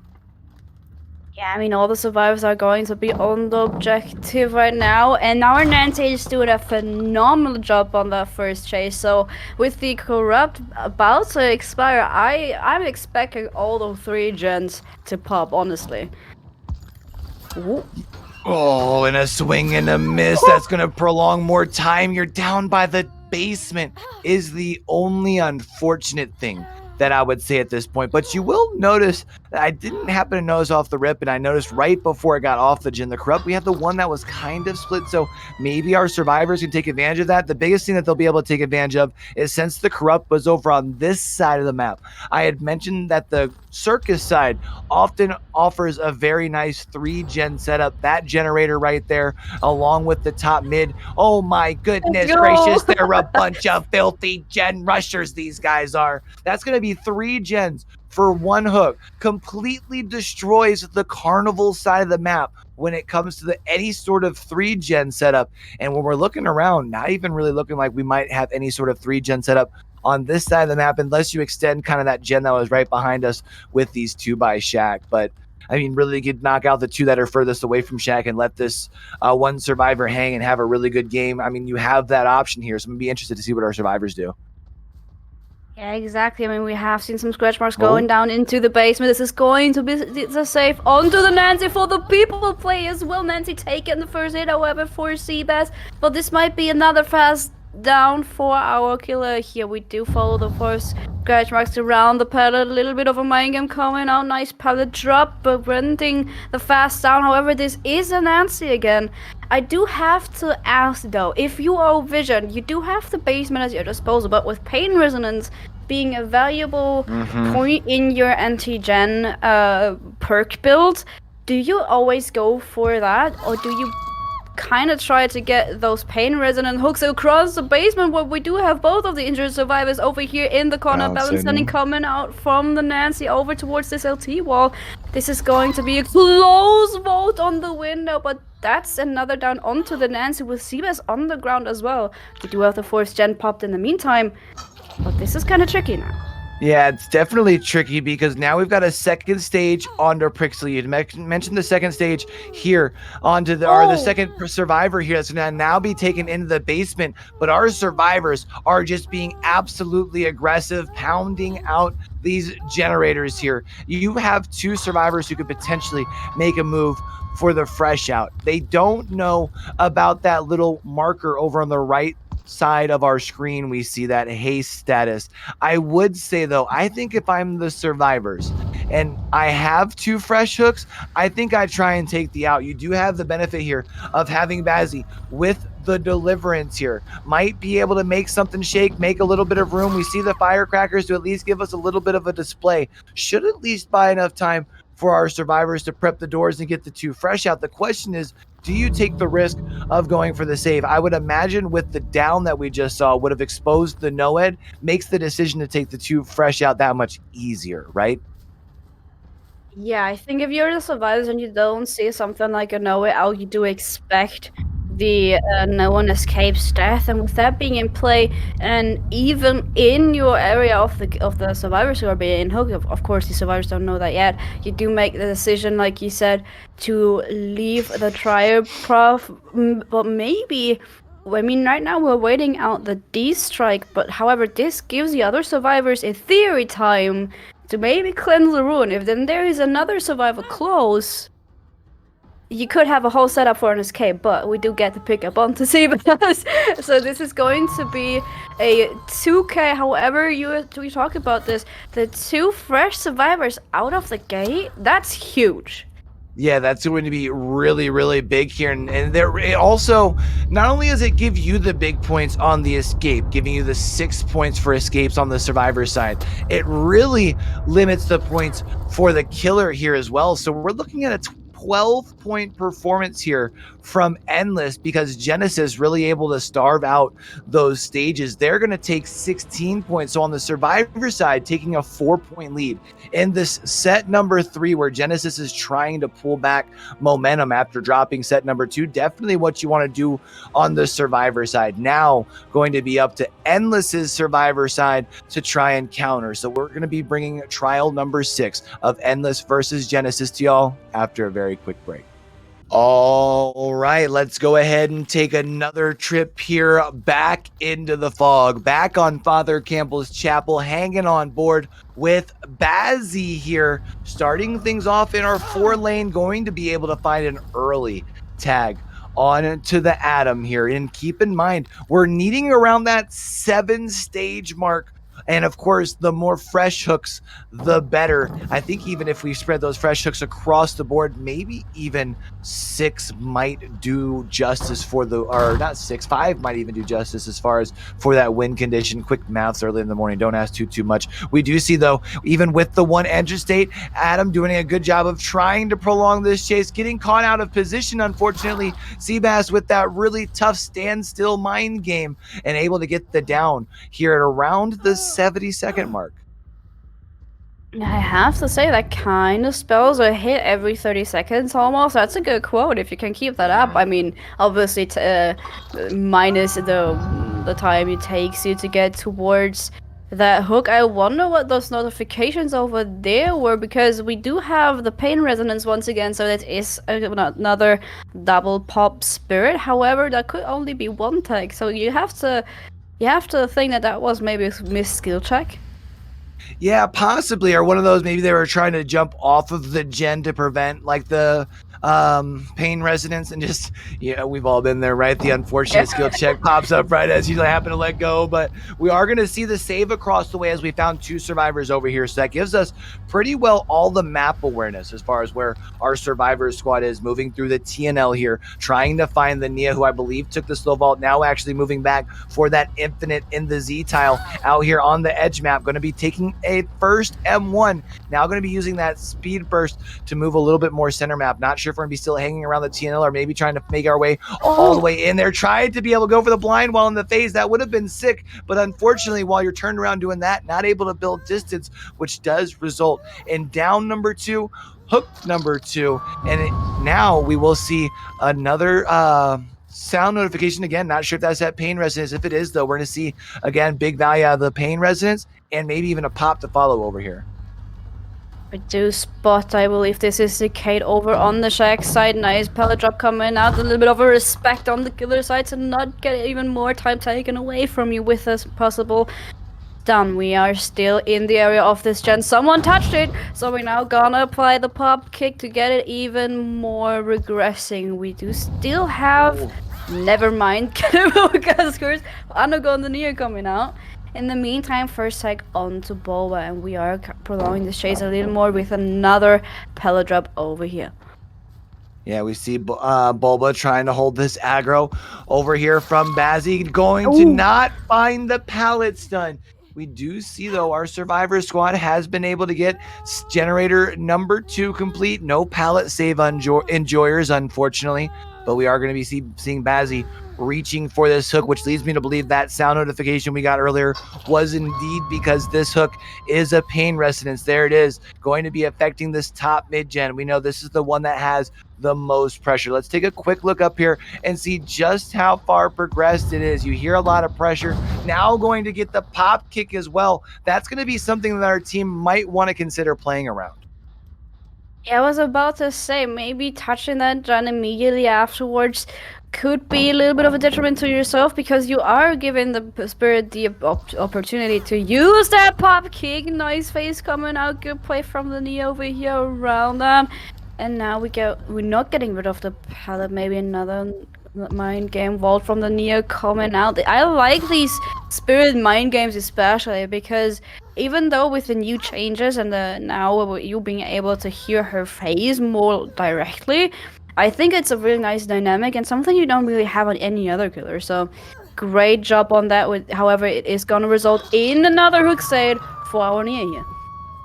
Yeah, I mean, all the survivors are going to be on the objective right now, and our Nancy is doing a phenomenal job on that first chase. So with the corrupt about to expire, I'm expecting all the 3 gens to pop, honestly. Ooh. Oh, and a swing and a miss. That's going to prolong more time. You're down by the basement is the only unfortunate thing that I would say at this point. But you will notice that I didn't happen to notice off the rip, and I noticed right before I got off the gen, the corrupt, we have the one that was kind of split, so maybe our survivors can take advantage of that. The biggest thing that they'll be able to take advantage of is, since the corrupt was over on this side of the map, I had mentioned that the circus side often offers a very nice 3-gen setup. That generator right there, along with the top mid. Oh my goodness gracious, they're a bunch of filthy gen rushers, these guys are. That's going to be 3 gens for 1 hook. Completely destroys the carnival side of the map when it comes to any sort of 3 gen setup. And when we're looking around, not even really looking like we might have any sort of 3 gen setup on this side of the map, unless you extend kind of that gen that was right behind us with these 2 by Shack. But I mean, really could knock out the 2 that are furthest away from Shack and let this 1 survivor hang and have a really good game. I mean, you have that option here, so I'm going to be interested to see what our survivors do. Yeah, exactly. I mean, we have seen some scratch marks going down into the basement. This is going to be the safe onto the Nancy for the people play as well. Nancy taking the first hit, however, for Seabass. But this might be another fast down for our killer here. We do follow the first scratch marks around the pallet. A little bit of a mind game coming out. Nice pallet drop, but preventing the fast down. However, this is a Nancy again. I do have to ask though, if you are Vision, you do have the basement at your disposal, but with Pain Resonance being a valuable point in your anti-gen perk build, do you always go for that, or do you kind of try to get those pain resonant hooks across the basement where we do have both of the injured survivors over here in the corner, balancing coming out from the Nancy over towards this LT wall? This is going to be a close vote on the window, but that's another down onto the Nancy with Seabass on the ground as well. We do have the 4th gen popped in the meantime, but this is kind of tricky now. Yeah, it's definitely tricky because now we've got a second stage onto Prixley. You mentioned the second stage here onto the second survivor here that's going to now be taken into the basement. But our survivors are just being absolutely aggressive, pounding out these generators here. You have 2 survivors who could potentially make a move for the fresh out. They don't know about that little marker over on the right side of our screen. We see that haste status. I would say though, I think if I'm the survivors and I have 2 fresh hooks, I think I try and take the out. You do have the benefit here of having Bazzy with the deliverance here. Might be able to make something shake, make a little bit of room. We see the firecrackers to at least give us a little bit of a display. Should at least buy enough time for our survivors to prep the doors and get the 2 fresh out. The question is, do you take the risk of going for the save? I would imagine with the down that we just saw would have exposed the Noed, makes the decision to take the 2 fresh out that much easier, right? Yeah, I think if you're the survivors and you don't see something like a Noed out, you do expect the no one escapes death, and with that being in play, and even in your area of the survivors who are being hooked, of course the survivors don't know that yet, you do make the decision, like you said, to leave the trial prof. But maybe, I mean, right now we're waiting out the D strike, but however, this gives the other survivors in theory time to maybe cleanse the ruin. If then there is another survivor close, you could have a whole setup for an escape, but we do get to pick up on to Seabass. So this is going to be a 2K. However, we talk about this, the 2 fresh survivors out of the gate, that's huge. Yeah, that's going to be really, really big here. And it also, not only does it give you the big points on the escape, giving you the 6 points for escapes on the survivor side, it really limits the points for the killer here as well. So we're looking at a 12-point performance here from Endless because Genesis really able to starve out those stages. They're going to take 16 points. So on the survivor side, taking a 4-point lead in this set number 3, where Genesis is trying to pull back momentum after dropping set number 2. Definitely what you want to do on the survivor side. Now going to be up to Endless's survivor side to try and counter. So we're going to be bringing trial number 6 of Endless versus Genesis to y'all after a very quick break. All right, let's go ahead and take another trip here back into the fog, back on Father Campbell's Chapel, hanging on board with Bazzy here, starting things off in our 4 lane, going to be able to find an early tag on to the Atom here. And keep in mind, we're needing around that 7 stage mark. And of course, the more fresh hooks, the better. I think even if we spread those fresh hooks across the board, maybe even 6 might do justice for the, or not 6, 5 might even do justice as far as for that win condition. Quick maths early in the morning. Don't ask too much. We do see though, even with the 1 enter state, Adam doing a good job of trying to prolong this chase, getting caught out of position. Unfortunately, Seabass with that really tough standstill mind game and able to get the down here at around the 70-second mark. I have to say that kind of spells a hit every 30 seconds almost. That's a good quote if you can keep that up. I mean, obviously, minus the time it takes you to get towards that hook. I wonder what those notifications over there were, because we do have the pain resonance once again, so that is another double pop spirit. However, that could only be one tag, so you have to think that that was maybe a missed skill check. Yeah, possibly, or one of those. Maybe they were trying to jump off of the gen to prevent like the pain resonance, and just we've all been there, right? The unfortunate skill check pops up right as you happen to let go. But we are going to see the save across the way as we found 2 survivors over here, so that gives us pretty well all the map awareness as far as where our survivor squad is moving through the TNL here, trying to find the Nia, who I believe took the slow vault, now actually moving back for that infinite in the Z tile out here on the edge map. Going to be taking a first M1, now going to be using that speed burst to move a little bit more center map. Not sure if we're going to be still hanging around the TNL or maybe trying to make our way all the way in there. Tried to be able to go for the blind while in the phase. That would have been sick, but unfortunately, while you're turned around doing that, not able to build distance, which does result in down number 2, hook number 2, and now we will see another sound notification again. Not sure if that's that pain resonance. If it is, though, we're going to see again big value out of the pain resonance and maybe even a pop to follow over here. We do spot, I believe this is the Kate over on the Shack side. Nice pellet drop coming out. A little bit of a respect on the killer side to not get even more time taken away from you with this possible stun. We are still in the area of this gen. Someone touched it, so we're now gonna apply the pop kick to get it even more regressing. We do still have never mind Caskers Anagon the Nia coming out. In the meantime, first tag onto Bulba, and we are prolonging the chase a little more with another pellet drop over here. Yeah, we see Bulba trying to hold this aggro over here from Bazzi, going to not find the pallet stun. We do see, though, our survivor squad has been able to get generator number 2 complete. No pallet save enjoyers, unfortunately, but we are going to be seeing Bazzi reaching for this hook, which leads me to believe that sound notification we got earlier was indeed because this hook is a pain resonance. There it is, going to be affecting this top mid gen. We know this is the one that has the most pressure. Let's take a quick look up here and see just how far progressed it is. You hear a lot of pressure. Now going to get the pop kick as well. That's going to be something that our team might want to consider playing around. Yeah, I was about to say, maybe touching that gen immediately afterwards could be a little bit of a detriment to yourself, because you are giving the spirit the opportunity to use that pop kick. Nice face coming out. Good play from the Nia over here around them. And now we're not getting rid of the pallet. Maybe another mind game vault from the Nia coming out. I like these spirit mind games especially, because even though with the new changes and now you being able to hear her face more directly, I think it's a really nice dynamic and something you don't really have on any other killer. So great job on that. However, it is going to result in another hook save for our Nia here.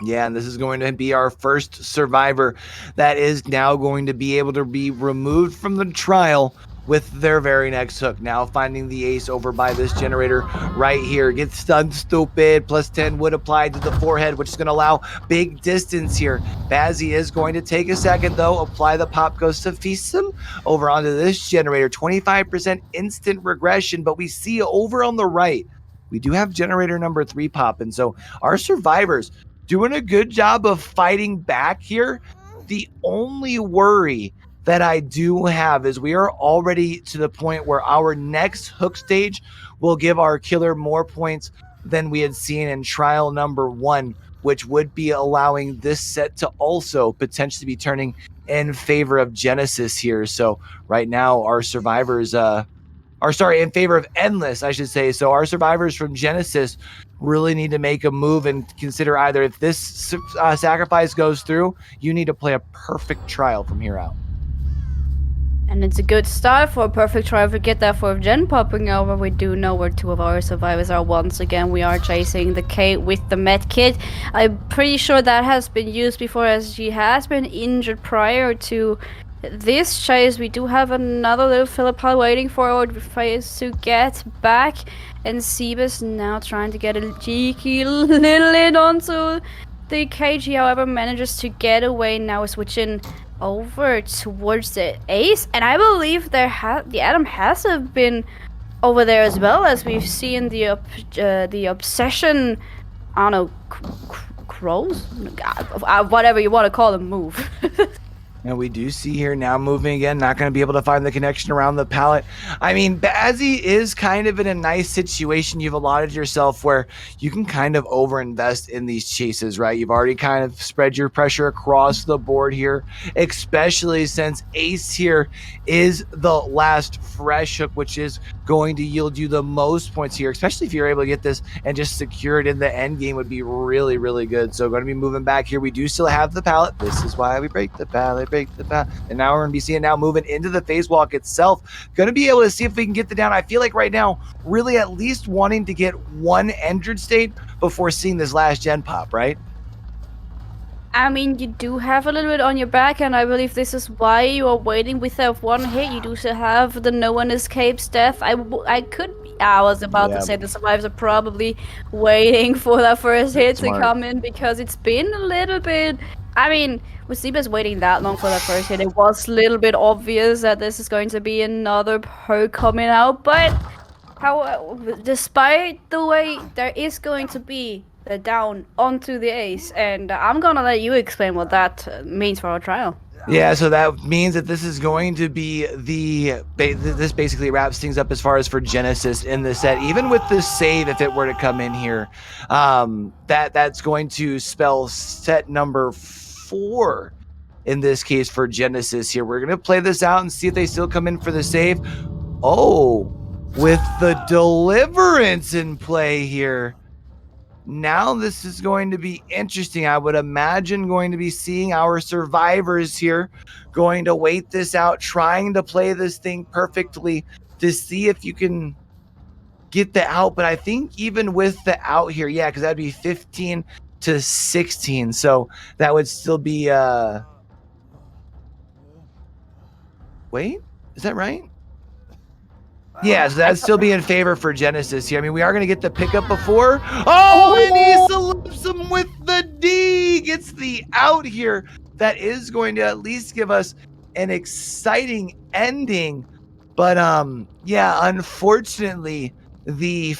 Yeah, and this is going to be our first survivor that is now going to be able to be removed from the trial with their very next hook. Now finding the ace over by this generator right here. Get stunned, stupid. Plus 10 would apply to the forehead, which is going to allow big distance here. Bazzi is going to take a second, though. Apply the pop goes to Feastum over onto this generator. 25% instant regression, but we see over on the right, we do have generator number 3 pop. And so our survivors doing a good job of fighting back here. The only worry that I do have is we are already to the point where our next hook stage will give our killer more points than we had seen in trial number 1, which would be allowing this set to also potentially be turning in favor of Genesis here. So right now our survivors in favor of Endless, I should say. So our survivors from Genesis really need to make a move and consider either if this sacrifice goes through, you need to play a perfect trial from here out. And it's a good start for a perfect try. Forget that for Gen popping over. We do know where 2 of our survivors are. Once again, we are chasing the K with the med kit. I'm pretty sure that has been used before, as she has been injured prior to this chase. We do have another little Philippa waiting for our face to get back. And Sebas now trying to get a cheeky little in onto The KG, however, manages to get away now, switching over towards the ace, and I believe the Atom has been over there as well, as we've seen the obsession. I don't know, crows, whatever you want to call them, move. And we do see here now moving again, not going to be able to find the connection around the pallet. I mean, Bazzy is kind of in a nice situation. You've allotted yourself where you can kind of overinvest in these chases, right? You've already kind of spread your pressure across the board here, especially since ace here is the last fresh hook, which is going to yield you the most points here, especially if you're able to get this and just secure it in the end game would be really, really good. So going to be moving back here. We do still have the pallet. This is why we break the pallet. And now we're going to be seeing now moving into the phase walk itself. Going to be able to see if we can get the down. I feel like right now, really at least wanting to get one entered state before seeing this last gen pop, right? I mean, you do have a little bit on your back, and I believe this is why you are waiting with that one hit. You do still have the no one escapes death. I was about to say the survivors are probably waiting for that first hit to come in, because it's been a little bit... I mean, with Seabass waiting that long for that first hit, it was a little bit obvious that this is going to be another perk coming out, but despite the way, there is going to be the down onto the ace, and I'm gonna let you explain what that means for our trial. Yeah, so that means that this is going to be this basically wraps things up as far as for Genesis in the set. Even with the save, if it were to come in here, that's going to spell set number 4 in this case for Genesis here. We're going to play this out and see if they still come in for the save. Oh, with the deliverance in play here. Now this is going to be interesting. I would imagine going to be seeing our survivors here going to wait this out, trying to play this thing perfectly to see if you can get the out. But I think even with the out here, yeah, because that'd be 15 to 16. So that would still be wait, is that right? Yeah, so that'd still be in favor for Genesis here. I mean, we are going to get the pickup before. Oh, and he slips him with the D. Gets the out here. That is going to at least give us an exciting ending. But, yeah, unfortunately, the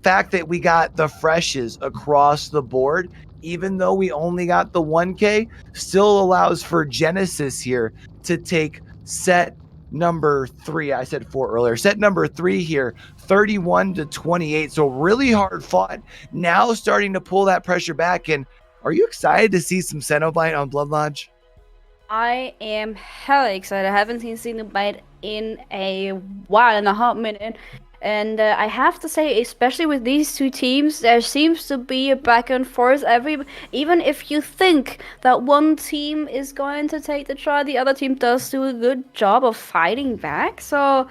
fact that we got the freshes across the board, even though we only got the 1K, still allows for Genesis here to take set number 3. I said 4 earlier. Set number 3 here, 31 to 28. So really hard fought. Now starting to pull that pressure back. And are you excited to see some Cenobite on Blood Lodge? I am hella excited. I haven't seen Cenobite in a while, in a hot minute. And I have to say, especially with these two teams, there seems to be a back and forth. Even if you think that one team is going to take the try, the other team does do a good job of fighting back. So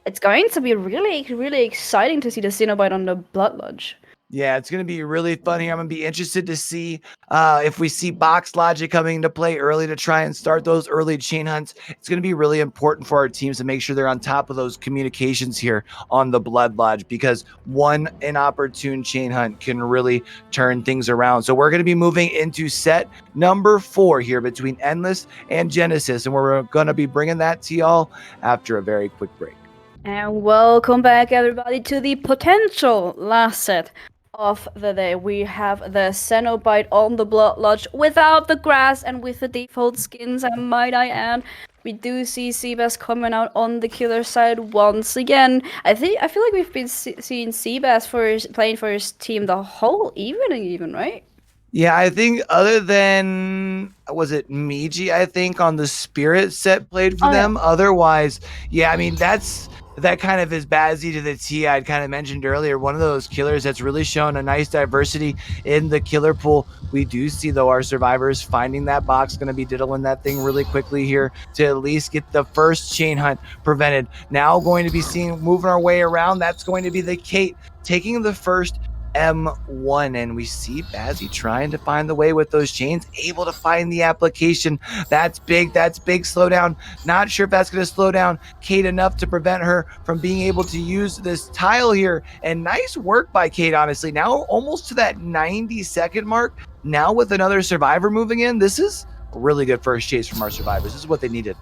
it's going to be really, really exciting to see the Cenobite on the Blood Lodge. Yeah, it's going to be really fun here. I'm going to be interested to see if we see box logic coming into play early to try and start those early chain hunts. It's going to be really important for our teams to make sure they're on top of those communications here on the Blood Lodge, because one inopportune chain hunt can really turn things around. So we're going to be moving into set number 4 here between Endless and Genesis, and we're going to be bringing that to y'all after a very quick break. And welcome back, everybody, to the potential last set of the day. We have the Cenobite on the Blood Lodge without the grass and with the default skins, and might I add, we do see Seabass coming out on the killer side once again. I feel like we've been seeing Seabass playing for his team the whole evening, even, right? Yeah, I think other than, was it Miji, I think, on the Spirit set played for them. Yeah. Otherwise, yeah, I mean, that kind of is Bazzy to the T. I'd kind of mentioned earlier, one of those killers that's really shown a nice diversity in the killer pool. We do see, though, our survivors finding that box, going to be diddling that thing really quickly here to at least get the first chain hunt prevented. Now going to be seeing, moving our way around, that's going to be the Kate taking the first M1, and we see Bazzy trying to find the way with those chains, able to find the application. That's big slow down. Not sure if that's going to slow down Kate enough to prevent her from being able to use this tile here, and nice work by Kate, honestly. Now almost to that 90-second mark, Now with another survivor moving in, this is a really good first chase from our survivors. This is what they needed.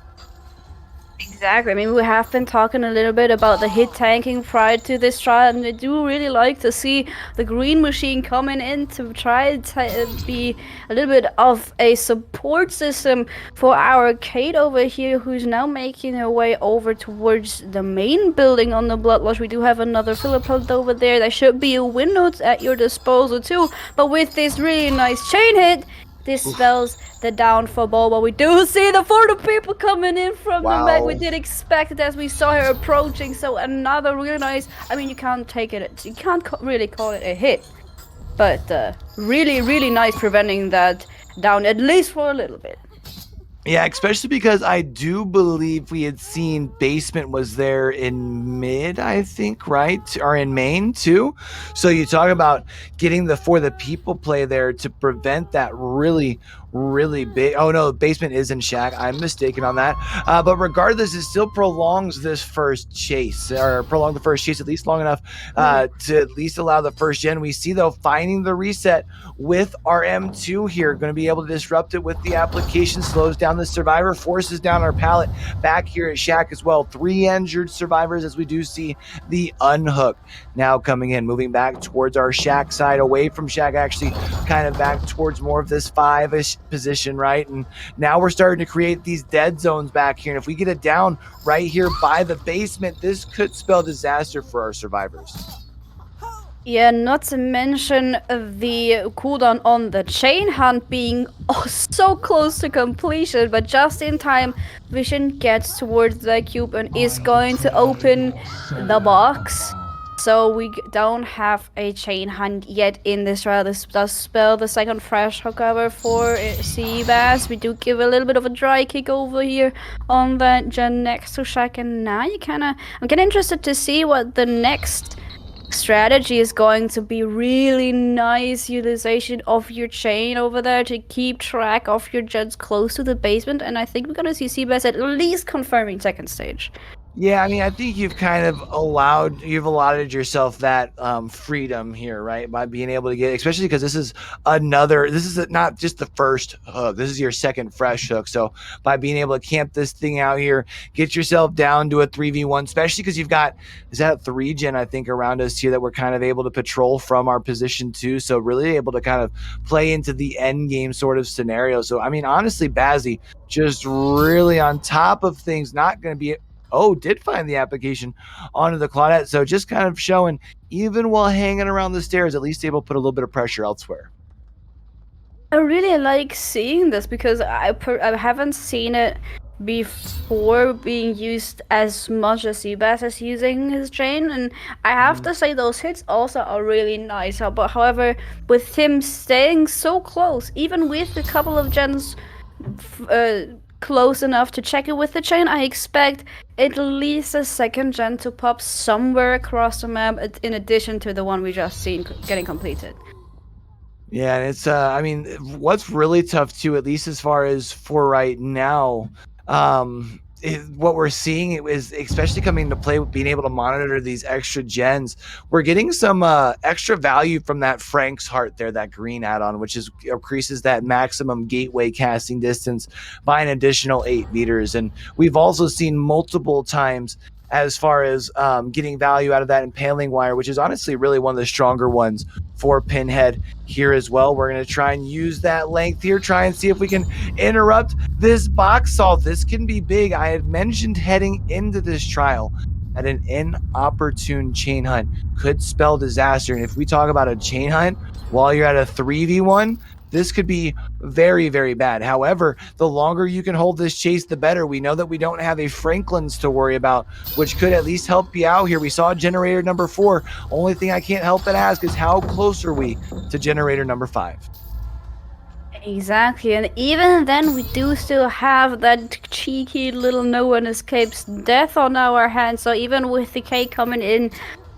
Exactly. I mean, we have been talking a little bit about the hit tanking prior to this trial, and I do really like to see the green machine coming in to try to be a little bit of a support system for our Kate over here, who's now making her way over towards the main building on the Bloodlodge. We do have another Philippot over there. There should be a window at your disposal too, but with this really nice chain hit, this spells the down for Boba. We do see the photo people coming in from the mech. We did expect it as we saw her approaching. So another really nice. I mean, you can't take it. You can't really call it a hit, but really, really nice preventing that down at least for a little bit. Yeah, especially because I do believe we had seen Basement was there in mid, I think, right? Or in main too. So you talk about getting the for the people play there to prevent that really big. Oh no, Basement is in Shack. I'm mistaken on that. But regardless, it still prolongs this first chase, or prolong the first chase at least long enough to at least allow the first gen. We see though finding the reset with our M2 here, going to be able to disrupt it with the application, slows down the survivor, forces down our pallet back here at Shack as well. 3 injured survivors as we do see the unhook now coming in, moving back towards our Shack side, away from Shack, actually kind of back towards more of this 5-ish position, right? And now we're starting to create these dead zones back here. And if we get it down right here by the basement, this could spell disaster for our survivors. Yeah, not to mention the cooldown on the chain hunt being so close to completion, but just in time, Vision gets towards the cube and is going to open the box. So we don't have a chain hunt yet in this trial. This does spell the second fresh hookover for Seabass. We do give a little bit of a dry kick over here on that gen next to Shack, and now I'm kinda interested to see what the next strategy is going to be. Really nice utilization of your chain over there to keep track of your gens close to the basement, and I think we're gonna see Seabass at least confirming second stage. Yeah, I mean, I think you've kind of allotted yourself that freedom here, right? By being able to get, especially because this is not just the first hook, this is your second fresh hook. So by being able to camp this thing out here, get yourself down to a 3v1, especially because you've got, is that a 3 gen, I think, around us here that we're kind of able to patrol from our position too. So really able to kind of play into the end game sort of scenario. So, I mean, honestly, Bazzi just really on top of things, not going to be did find the application onto the Claudette. So just kind of showing, even while hanging around the stairs, at least able to put a little bit of pressure elsewhere. I really like seeing this because I haven't seen it before being used as much as Seabass is using his chain, and I have to say those hits also are really nice. But however, with him staying so close, even with a couple of gens close enough to check it with the chain, I expect at least a second gen to pop somewhere across the map in addition to the one we just seen getting completed. Yeah, and it's I mean, what's really tough too, at least as far as for right now, what we're seeing is, especially coming into play with being able to monitor these extra gens, we're getting some extra value from that Frank's Heart there, that green add-on, which increases that maximum gateway casting distance by an additional 8 meters. And we've also seen multiple times as far as getting value out of that impaling wire, which is honestly really one of the stronger ones for Pinhead here as well. We're going to try and use that length here, try and see if we can interrupt this box salt. This can be big. I had mentioned heading into this trial that an inopportune chain hunt could spell disaster. And if we talk about a chain hunt while you're at a 3v1, this could be very, very bad. However, the longer you can hold this chase, the better. We know that we don't have a Franklin's to worry about, which could at least help you out here. We saw generator number 4. Only thing I can't help but ask is how close are we to generator number 5? Exactly, and even then we do still have that cheeky little no one escapes death on our hands. So even with the K coming in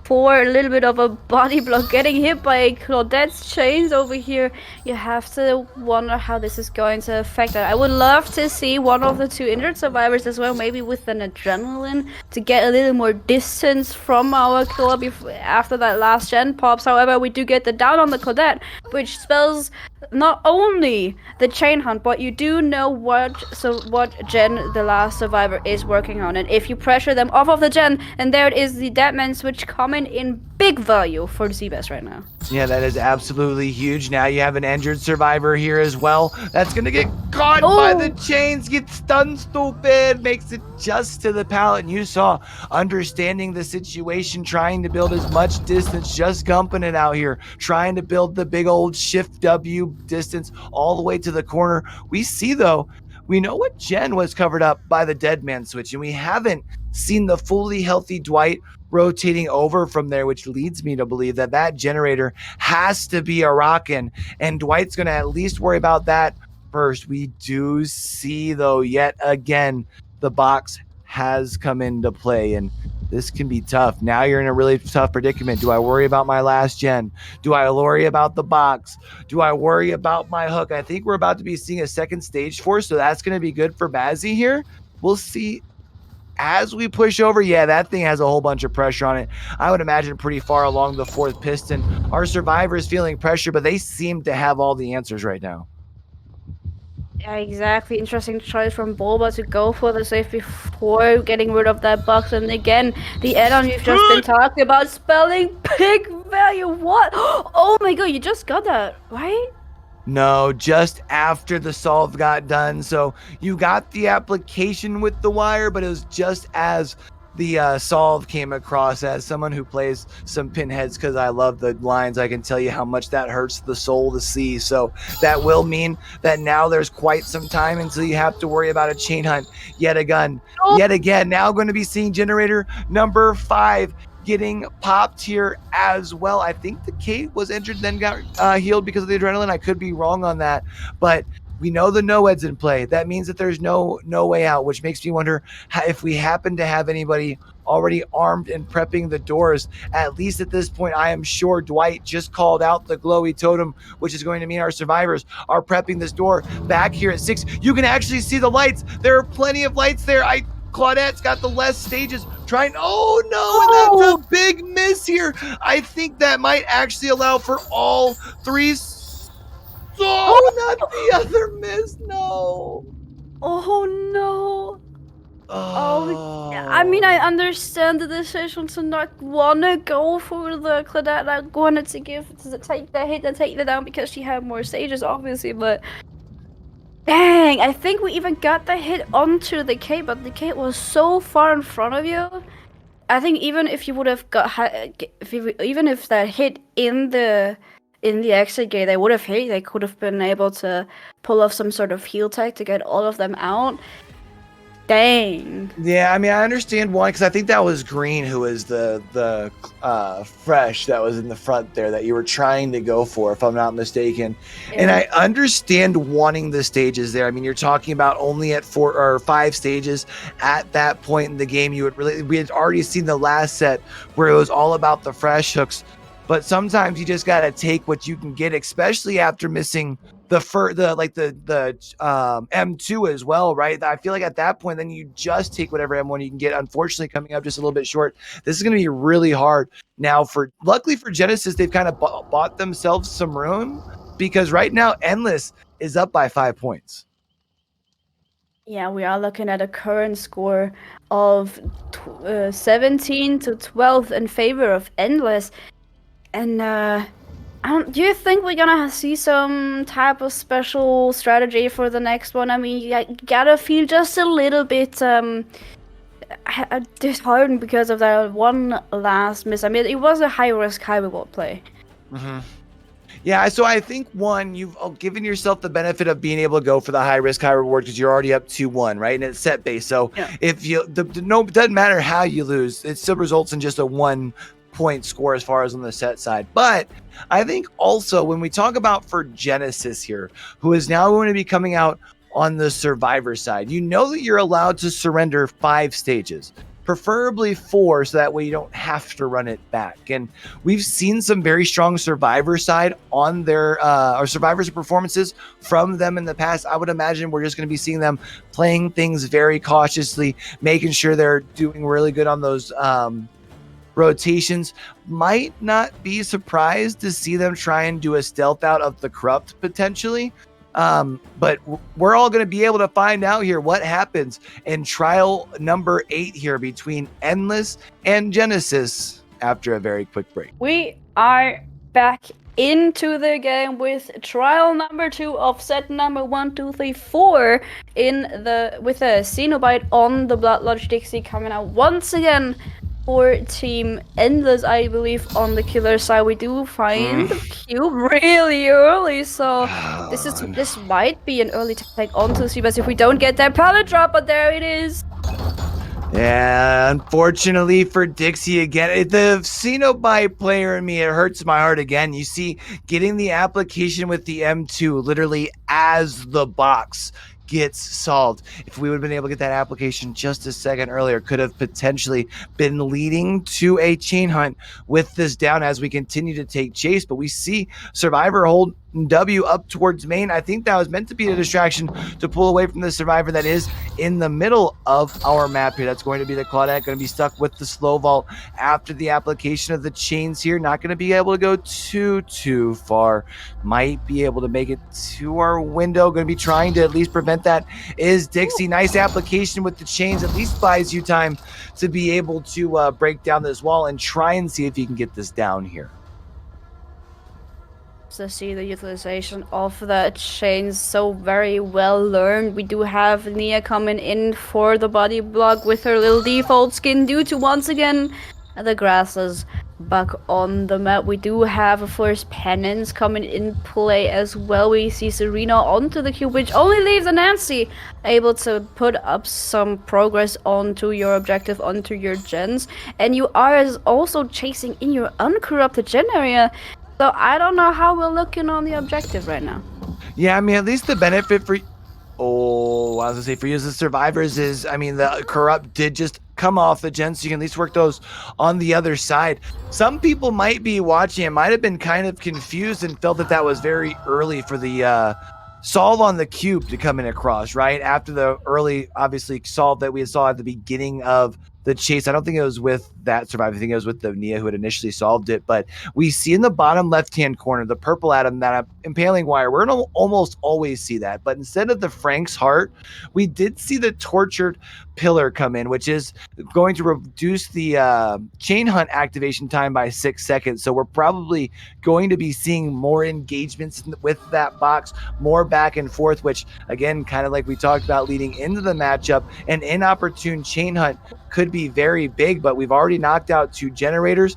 before, a little bit of a body block, getting hit by Claudette's chains over here. You have to wonder how this is going to affect that. I would love to see one of the two injured survivors as well, maybe with an adrenaline, to get a little more distance from our killer after that last gen pops. However, we do get the down on the Claudette, which spells not only the chain hunt, but you do know what gen the last survivor is working on, and if you pressure them off of the gen, and there it is, the Deadman switch coming in big value for the CBS right now. Yeah, that is absolutely huge. Now you have an injured survivor here as well. That's gonna get caught by the chains, get stunned stupid, makes it just to the pallet. And you saw understanding the situation, trying to build as much distance, just gumping it out here, trying to build the big old shift W distance all the way to the corner. We see though, we know what gen was covered up by the Deadman switch, and we haven't seen the fully healthy Dwight rotating over from there, which leads me to believe that that generator has to be a rockin', and Dwight's going to at least worry about that first. We do see, though, yet again, the box has come into play, and this can be tough. Now you're in a really tough predicament. Do I worry about my last gen? Do I worry about the box? Do I worry about my hook? I think we're about to be seeing a second stage force, so that's going to be good for Bazzi here. We'll see as we push over. Yeah, that thing has a whole bunch of pressure on it. I would imagine pretty far along the fourth piston. Our survivor is feeling pressure, but they seem to have all the answers right now. Yeah, exactly. Interesting choice from Bulba to go for the save before getting rid of that box. And again, the add-on you've just been talking about, spelling big value. What? Oh my god, you just got that, right? No, just after the solve got done. So you got the application with the wire, but it was just as the solve came across. As someone who plays some pinheads, because I love the lines, I can tell you how much that hurts the soul to see. So that will mean that now there's quite some time until you have to worry about a chain hunt yet again. Now going to be seeing generator number 5 getting popped here as well. I think the Kate was injured, then got healed because of the adrenaline. I could be wrong on that, but we know the no-ed's in play. That means that there's no way out, which makes me wonder if we happen to have anybody already armed and prepping the doors. At least at this point, I am sure Dwight just called out the glowy totem, which is going to mean our survivors are prepping this door back here at 6. You can actually see the lights. There are plenty of lights there. Claudette's got the less stages trying. Oh no, and that's a big miss here. I think that might actually allow for all 3. Not the other miss. No. Oh no. Oh, I mean, I understand the decision to not want to go for the Claudette. I wanted to take the hit and take the down because she had more stages, obviously, but dang, I think we even got the hit onto the Kate, but the Kate was so far in front of you. I think even if you would have even if that hit in the exit gate, they would have hit. They could have been able to pull off some sort of heal tech to get all of them out. Dang. Yeah, I mean, I understand one, because I think that was Green who was the fresh that was in the front there that you were trying to go for, if I'm not mistaken. Yeah. And I understand wanting the stages there. I mean, you're talking about only at 4 or 5 stages at that point in the game. We had already seen the last set where it was all about the fresh hooks. But sometimes you just gotta take what you can get, especially after missing the M2 as well, right? I feel like at that point, then you just take whatever M1 you can get. Unfortunately, coming up just a little bit short. This is going to be really hard. Now, luckily for Genesis, they've kind of bought themselves some room, because right now, Endless is up by 5 points. Yeah, we are looking at a current score of 17 to 12 in favor of Endless. And do you think we're gonna see some type of special strategy for the next one? I mean, you gotta feel just a little bit disheartened because of that one last miss. I mean, it was a high-risk, high-reward play. Mm-hmm. Yeah, so I think, one, you've given yourself the benefit of being able to go for the high-risk, high-reward because you're already up 2-1, right? And it's set base. So if it doesn't matter how you lose, it still results in just a 1-point score as far as on the set side. But I think also when we talk about for Genesis here, who is now going to be coming out on the survivor side, you know that you're allowed to surrender 5 stages. preferably 4, so that way you don't have to run it back. And we've seen some very strong survivor side on their or survivors performances from them in the past. I would imagine we're just going to be seeing them playing things very cautiously, making sure they're doing really good on those rotations. Might not be surprised to see them try and do a stealth out of the corrupt potentially. But we're all going to be able to find out here what happens in trial number 8 here between Endless and Genesis after a very quick break. We are back into the game with trial number 2 of set number 1, 2, 3, 4 with a Cenobite on the Blood Lodge Dixie coming out once again for Team Endless, I believe. On the killer side, we do find the cube really early, so this might be an early take onto the Seabass if we don't get that pallet drop, but there it is. Yeah, unfortunately for Dixie again, the Cenobite player in me, it hurts my heart again. You see, getting the application with the M2 literally as the box gets solved. If we would have been able to get that application just a second earlier, could have potentially been leading to a chain hunt with this down as we continue to take chase. But we see Survivor hold W up towards main. I think that was meant to be a distraction to pull away from the Survivor that is in the middle of our map here. That's going to be the Claudette, going to be stuck with the slow vault after the application of the chains here. Not going to be able to go too far. Might be able to make it to our window. Going to be trying to at least prevent that is Dixie. Nice application with the chains. At least buys you time to be able to break down this wall and try and see if you can get this down here. To see the utilization of the chains so very well learned. We do have Nia coming in for the body block with her little default skin due to once again the grasses back on the map. We do have a first penance coming in play as well. We see Serena onto the cube, which only leaves Nancy able to put up some progress onto your objective, onto your gens, and you are also chasing in your uncorrupted gen area. So I don't know how we're looking on the objective right now. Yeah, I mean, at least the benefit for... Oh, I was going to say, for you as the survivors is, I mean, the corrupt did just come off the gen, so you can at least work those on the other side. Some people might be watching it, might have been kind of confused and felt that was very early for the solve on the cube to come in across, right? After the early, obviously, solve that we saw at the beginning of the chase. I don't think it was with that survivor. I think it was with the Nia who had initially solved it. But we see in the bottom left-hand corner, the purple atom, that impaling wire. We're going to almost always see that. But instead of the Frank's heart, we did see the tortured pillar come in, which is going to reduce the chain hunt activation time by 6 seconds. So we're probably going to be seeing more engagements with that box, more back and forth, which, again, kind of like we talked about leading into the matchup, an inopportune chain hunt could be very big. But we've already knocked out 2 generators.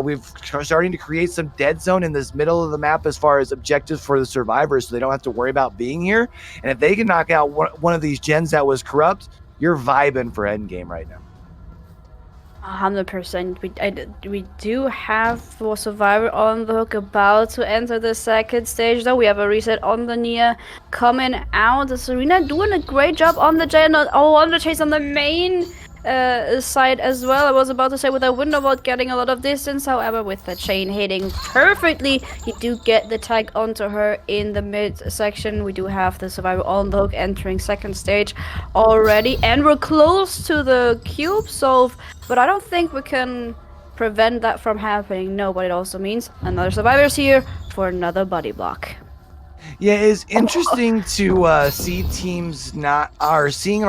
We've starting to create some dead zone in this middle of the map as far as objectives for the survivors, so they don't have to worry about being here. And if they can knock out one of these gens that was corrupt, you're vibing for endgame right now. 100%. We do have a survivor on the hook about to enter the second stage, though. We have a reset on the Nia coming out. The Serena doing a great job on the gen, on the chase on the main side as well. I was about to say with a window bot getting a lot of distance, however with the chain hitting perfectly, you do get the tag onto her in the mid section. We do have the survivor on the hook entering second stage already, and we're close to the cube solve, but I don't think we can prevent that from happening. No, but it also means another survivor's here for another body block. Yeah, it's interesting to see teams seeing our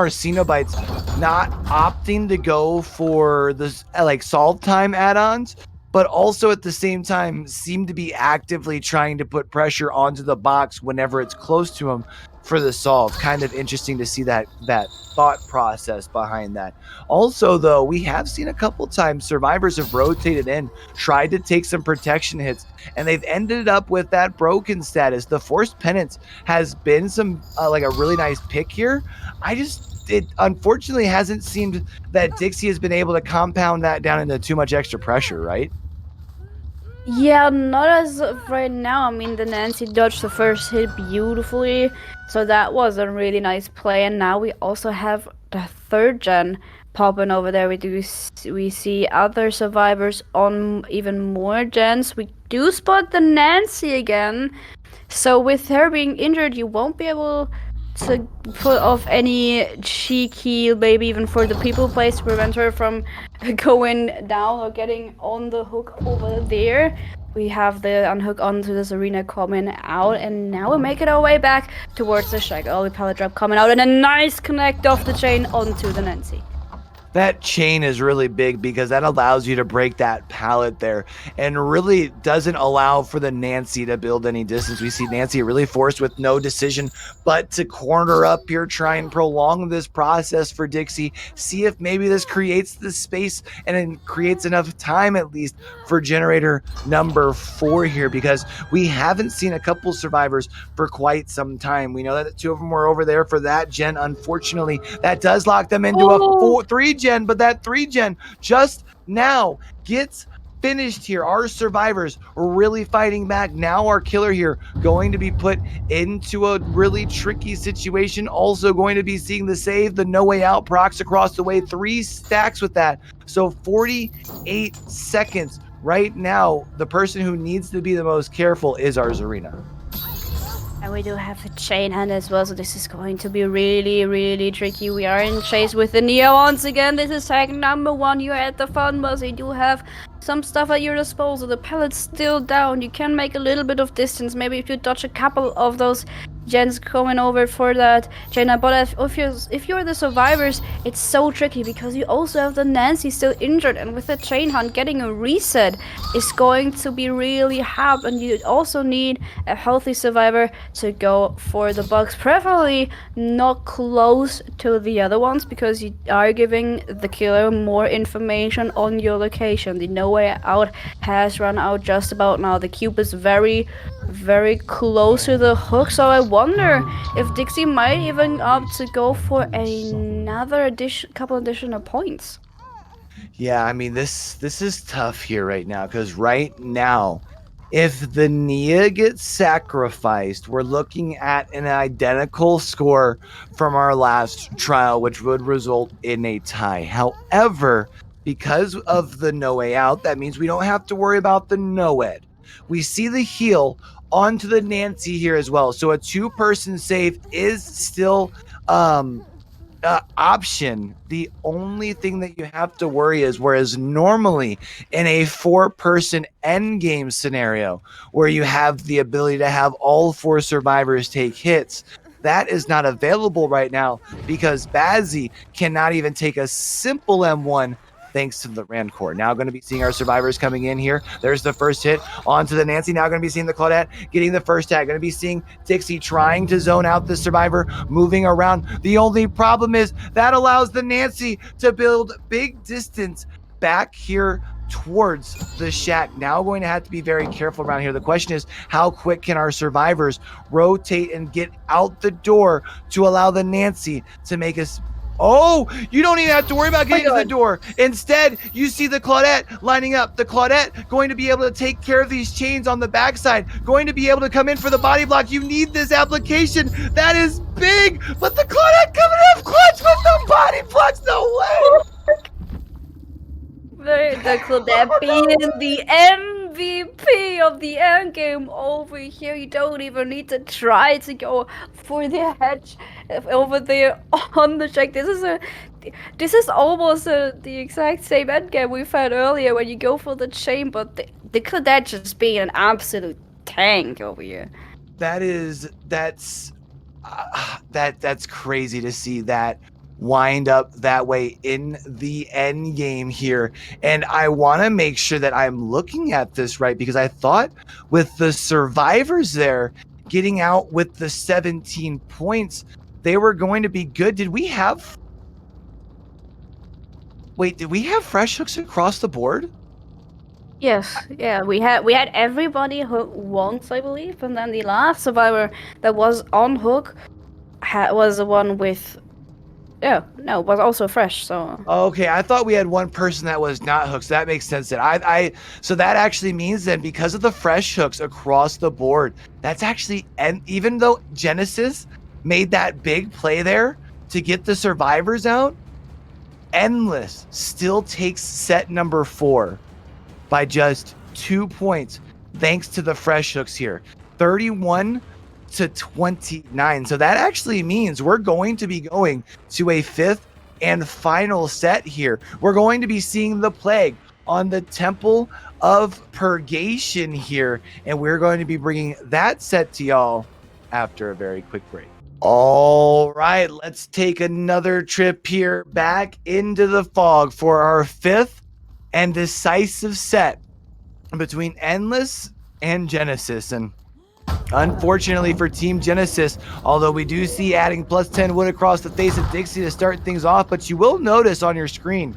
Cenobites not opting to go for this solve time add-ons, but also at the same time seem to be actively trying to put pressure onto the box whenever it's close to them for the solve. Kind of interesting to see that thought process behind that. Also, though, we have seen a couple times survivors have rotated in, tried to take some protection hits, and they've ended up with that broken status. The forced penance has been some a really nice pick here. It unfortunately hasn't seemed that Dixie has been able to compound that down into too much extra pressure, right? Yeah, not as of right now. I mean, the Nancy dodged the first hit beautifully, so that was a really nice play. And now we also have the third gen popping over there. We see other survivors on even more gens. We do spot the Nancy again. So with her being injured, you won't be able to put off any cheeky, maybe even for the people place to prevent her from going down or getting on the hook over there. We have the unhook onto this arena coming out, and now we're making our way back towards the shack. Early pallet drop coming out, and a nice connect off the chain onto the Nancy. That chain is really big because that allows you to break that pallet there and really doesn't allow for the Nancy to build any distance. We see Nancy really forced with no decision but to corner up here, try and prolong this process for Dixie, see if maybe this creates the space and then creates enough time at least for generator number 4 here, because we haven't seen a couple survivors for quite some time. We know that the 2 of them were over there for that gen. Unfortunately, that does lock them into a 3 gen, but that 3 gen just now gets finished here. Our survivors are really fighting back. Now our killer here going to be put into a really tricky situation. Also going to be seeing the save, the no way out procs across the way. 3 stacks with that. So 48 seconds. Right now, the person who needs to be the most careful is our Zarina. And we do have the chain hand as well, so this is going to be really, really tricky. We are in chase with the Neo once again. This is tag number 1. You're at the fun bus. You do have some stuff at your disposal. The pallet's still down. You can make a little bit of distance. Maybe if you dodge a couple of those gens coming over for that chain. But if you're the survivors, it's so tricky because you also have the Nancy still injured, and with the chain hunt, getting a reset is going to be really hard. And you also need a healthy survivor to go for the bugs, preferably not close to the other ones, because you are giving the killer more information on your location. The no way out has run out just about now. The cube is very, very close to the hook, so I wonder if Dixie might even opt to go for another couple additional points. Yeah, I mean, this is tough here right now, because right now, if the Nia gets sacrificed, we're looking at an identical score from our last trial, which would result in a tie. However, because of the no way out, that means we don't have to worry about the no-ed. We see the heal onto the Nancy here as well. So a 2-person save is still option. The only thing that you have to worry is, whereas normally in a 4-person endgame scenario where you have the ability to have all 4 survivors take hits, that is not available right now because Bazzi cannot even take a simple M1 thanks to the Rancor. Now going to be seeing our survivors coming in here. There's the first hit onto the Nancy. Now going to be seeing the Claudette getting the first tag. Going to be seeing Dixie trying to zone out the survivor, moving around. The only problem is that allows the Nancy to build big distance back here towards the shack. Now going to have to be very careful around here. The question is, how quick can our survivors rotate and get out the door to allow the Nancy to make us... Oh, you don't even have to worry about getting to the door. Instead, you see the Claudette lining up. The Claudette going to be able to take care of these chains on the backside, going to be able to come in for the body block. You need this application. That is big, but the Claudette coming up clutch with the body blocks. No way. The Claudette being the MVP of the end game over here. You don't even need to try to go for the hedge over there on the check. This is almost the exact same end game we've had earlier when you go for the chain, but the Claudette just being an absolute tank over here. That's crazy to see that wind up that way in the end game here. And I want to make sure that I'm looking at this right, because I thought with the survivors there getting out with the 17 points, they were going to be good. Did we have fresh hooks across the board? Yes, yeah, we had everybody hook once, I believe, and then the last survivor that was on hook was the one with... Yeah, no, it was also fresh, so... Okay, I thought we had one person that was not hooked, so that makes sense then. So that actually means then, because of the fresh hooks across the board, that's actually... And even though Genesis made that big play there to get the survivors out, Endless still takes set number 4 by just 2 points, thanks to the fresh hooks here. 31 to 29. So that actually means we're going to be going to a 5th and final set here. We're going to be seeing the Plague on the Temple of Purgation here, and we're going to be bringing that set to y'all after a very quick break. All right, let's take another trip here back into the fog for our 5th and decisive set between Endless and Genesis. And unfortunately for Team Genesis, although we do see adding plus 10 wood across the face of Dixie to start things off, but you will notice on your screen,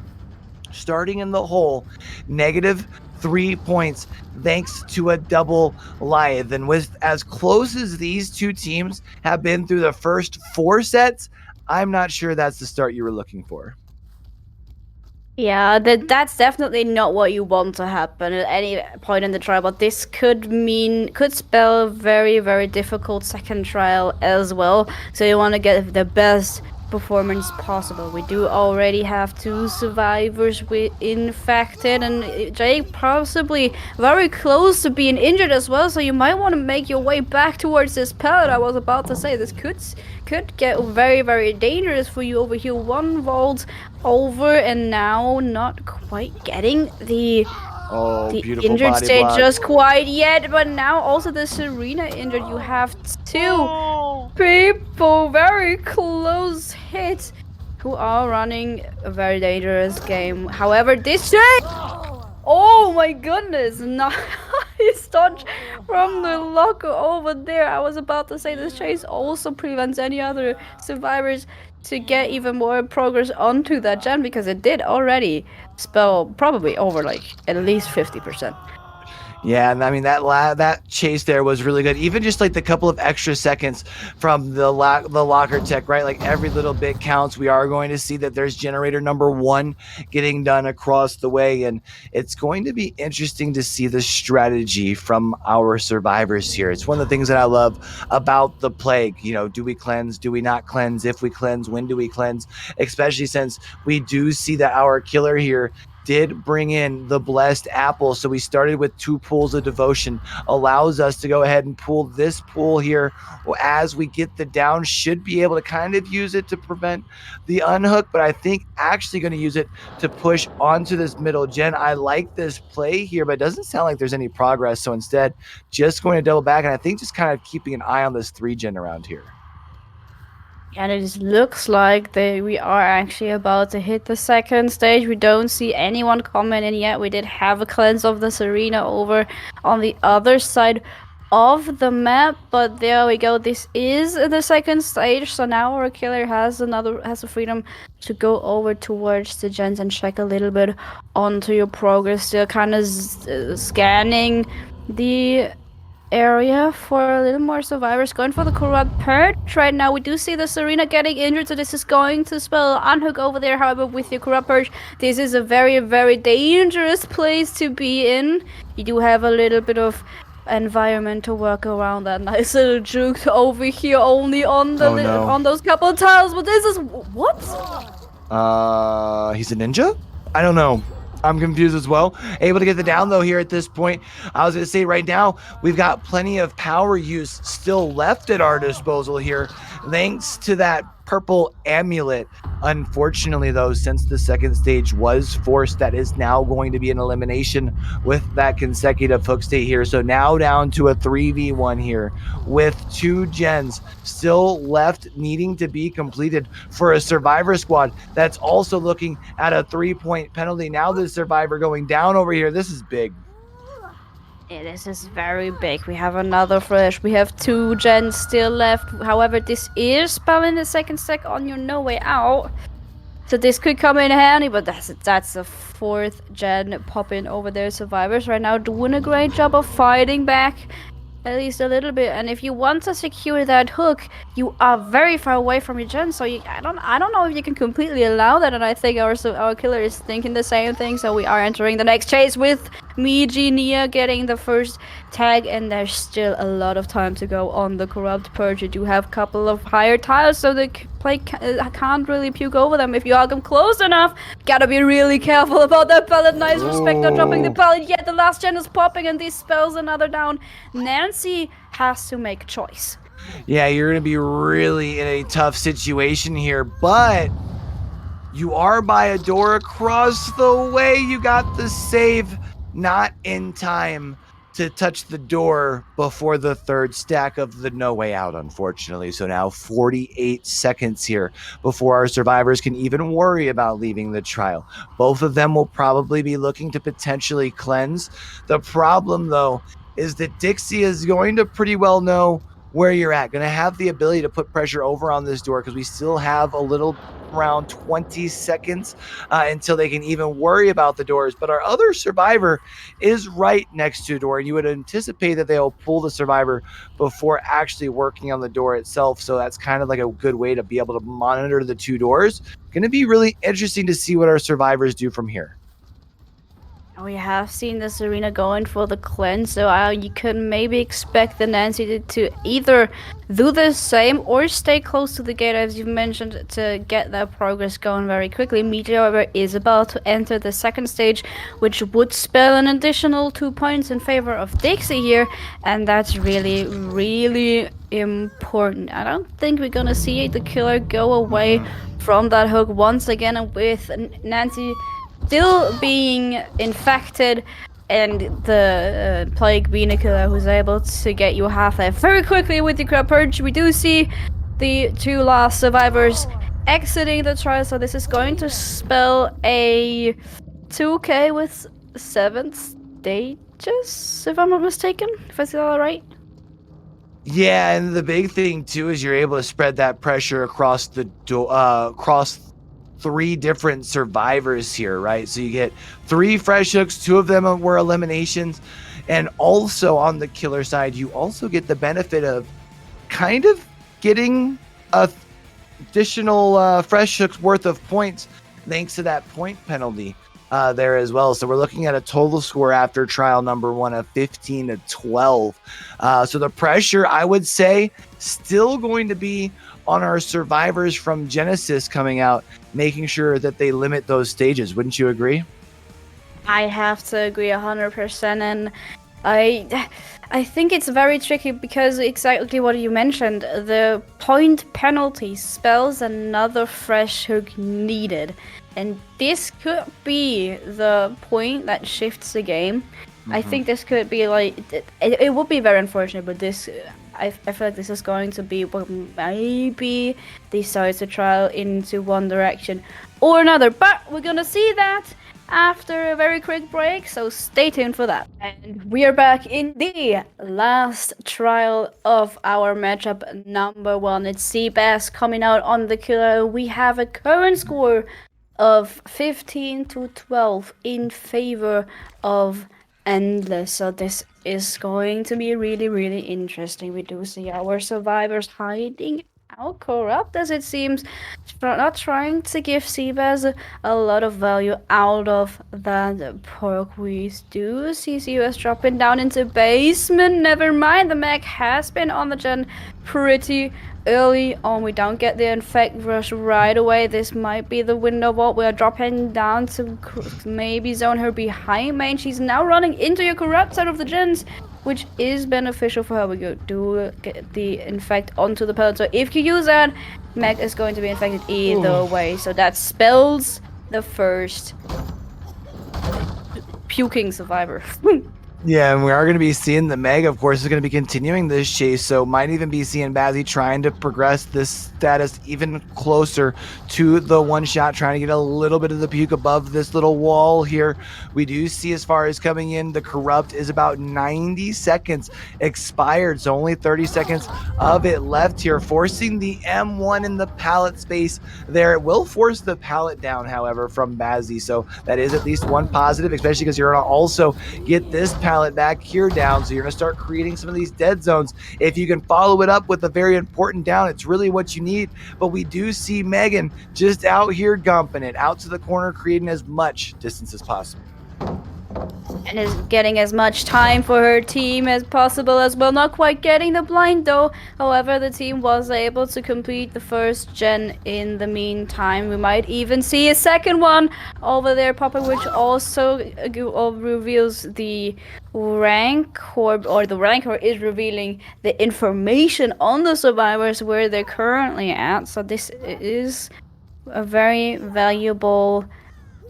starting in the hole, -3 points thanks to a double Lithe. And with as close as these two teams have been through the first 4 sets, I'm not sure that's the start you were looking for. Yeah, that's definitely not what you want to happen at any point in the trial, but this could spell very, very difficult second trial as well. So you want to get the best performance possible. We do already have 2 survivors infected, and Jake possibly very close to being injured as well, so you might want to make your way back towards this pallet. I was about to say this could get very, very dangerous for you over here. 1 vault over, and now not quite getting the injured state block. just quite yet, but now also the Serena injured. You have 2 people very close hit who are running a very dangerous game. However, this oh my goodness, nice dodge from the locker over there. I was about to say this chase also prevents any other survivors to get even more progress onto that gen, because it did already spell probably over like at least 50%. Yeah, and I mean that chase there was really good. Even just like the couple of extra seconds from the locker tech, right? Like every little bit counts. We are going to see that there's generator number 1 getting done across the way, and it's going to be interesting to see the strategy from our survivors here. It's one of the things that I love about the Plague. You know, do we cleanse? Do we not cleanse? If we cleanse, when do we cleanse? Especially since we do see that our killer here did bring in the blessed apple. So we started with 2 pools of devotion, allows us to go ahead and pull this pool here as we get the down. Should be able to kind of use it to prevent the unhook, but I think actually going to use it to push onto this middle gen. I like this play here, but it doesn't sound like there's any progress. So instead, just going to double back, and I think just kind of keeping an eye on this 3 gen around here. And it looks like we are actually about to hit the second stage. We don't see anyone coming in yet. We did have a cleanse of the Serena over on the other side of the map, but there we go. This is the second stage, so now our killer has the freedom to go over towards the gens and check a little bit onto your progress. Still kind of scanning the area for a little more survivors, going for the corrupt purge right now. We do see the Serena getting injured, so this is going to spell unhook over there. However, with the corrupt purge, this is a very, very dangerous place to be in. You do have a little bit of environment to work around. That nice little juke over here, only on the on those couple of tiles. But this is what? He's a ninja? I don't know. I'm confused as well. Able to get the down though here at this point. I was going to say right now, we've got plenty of power use still left at our disposal here, thanks to that purple amulet. Unfortunately though, since the second stage was forced, that is now going to be an elimination with that consecutive hook state here. So now down to a 3v1 here with 2 gens still left needing to be completed for a survivor squad that's also looking at a 3-point penalty. Now the survivor going down over here. This is big. Yeah, this is very big. We have another flash. We have 2 gens still left. However, this is spelling the second stack on your no way out. So this could come in handy, but that's a 4th gen popping over there. Survivors right now doing a great job of fighting back, at least a little bit. And if you want to secure that hook, you are very far away from your gen. So I don't know if you can completely allow that. And I think our killer is thinking the same thing. So we are entering the next chase with Miji, Nia getting the first tag, and there's still a lot of time to go on the Corrupt Purge. You do have a couple of higher tiles, so the play can't really puke over them if you hug them close enough. Gotta be really careful about that pallet. Nice respect, not dropping the pallet yet. The last gen is popping, and these spells another down. Nancy has to make a choice. Yeah, you're going to be really in a tough situation here, but you are by a door across the way. You got the save, not in time to touch the door before the third stack of the No Way Out, unfortunately. So now 48 seconds here before our survivors can even worry about leaving the trial. Both of them will probably be looking to potentially cleanse. The problem, though, is that Dixie is going to pretty well know where you're at. Going to have the ability to put pressure over on this door because we still have a little around 20 seconds until they can even worry about the doors. But our other survivor is right next to the door, and you would anticipate that they'll pull the survivor before actually working on the door itself. So that's kind of like a good way to be able to monitor the two doors. Going to be really interesting to see what our survivors do from here. We have seen the Serena going for the cleanse, so you could maybe expect the Nancy to either do the same or stay close to the gate, as you've mentioned, to get that progress going very quickly. Meteor, however, is about to enter the second stage, which would spell an additional 2 points in favor of Dixie here, and that's really, really important. I don't think we're gonna see the killer go away from that hook once again, and with Nancy still being infected and the plague being a killer who's able to get you half life very quickly with the crab purge. We do see the two last survivors exiting the trial, so this is going to spell a 2k with 7 stages, if I'm not mistaken, if I see that all right. Yeah, and the big thing too is you're able to spread that pressure across the across 3 different survivors here, right? So you get 3 fresh hooks, 2 of them were eliminations, and also on the killer side, you also get the benefit of kind of getting a additional fresh hooks worth of points thanks to that point penalty there as well. So we're looking at a total score after trial number 1 of 15 to 12. So the pressure, I would say, still going to be on our survivors from Genesis coming out, making sure that they limit those stages. Wouldn't you agree? I have to agree 100%, and I think it's very tricky because exactly what you mentioned, the point penalty spells another fresh hook needed, and this could be the point that shifts the game. I think this could be like, it would be very unfortunate, but this, I feel like this is going to be what maybe decides the trial into one direction or another, but we're gonna see that after a very quick break, so stay tuned for that. And we are back in the last trial of our matchup number 1. It's Seabass coming out on the killer. We have a current score of 15 to 12 in favor of Endless, so this is going to be really, really interesting. We do see our survivors hiding out, corrupt as it seems, not trying to give Seabass a lot of value out of that perk. We do see Seabass dropping down into basement. Never mind, the mech has been on the gen pretty early on. We don't get the infect rush right away. This might be the window vault. We are dropping down to maybe zone her behind main. She's now running into your corrupt side of the gens, which is beneficial for her. We do get the infect onto the pellet, so if you use that, mech is going to be infected either way. So that spells the first puking survivor. Yeah, and we are going to be seeing the Meg, of course, is going to be continuing this chase, so might even be seeing Bazzy trying to progress this status even closer to the one shot, trying to get a little bit of the puke above this little wall here. We do see, as far as coming in, the corrupt is about 90 seconds expired, so only 30 seconds of it left here, forcing the M1 in the pallet space there. It will force the pallet down, however, from Bazzy, so that is at least one positive, especially because you're going to also get this pallet back here down, so you're going to start creating some of these dead zones. If you can follow it up with a very important down, it's really what you need. But we do see Megan just out here gumping it out to the corner, creating as much distance as possible. and is getting as much time for her team as possible as well. Not quite getting the blind though. However, the team was able to complete the first gen in the meantime. We might even see a second one over there popping, which also reveals the rank, or the rancor is revealing the information on the survivors where they're currently at. So this is a very valuable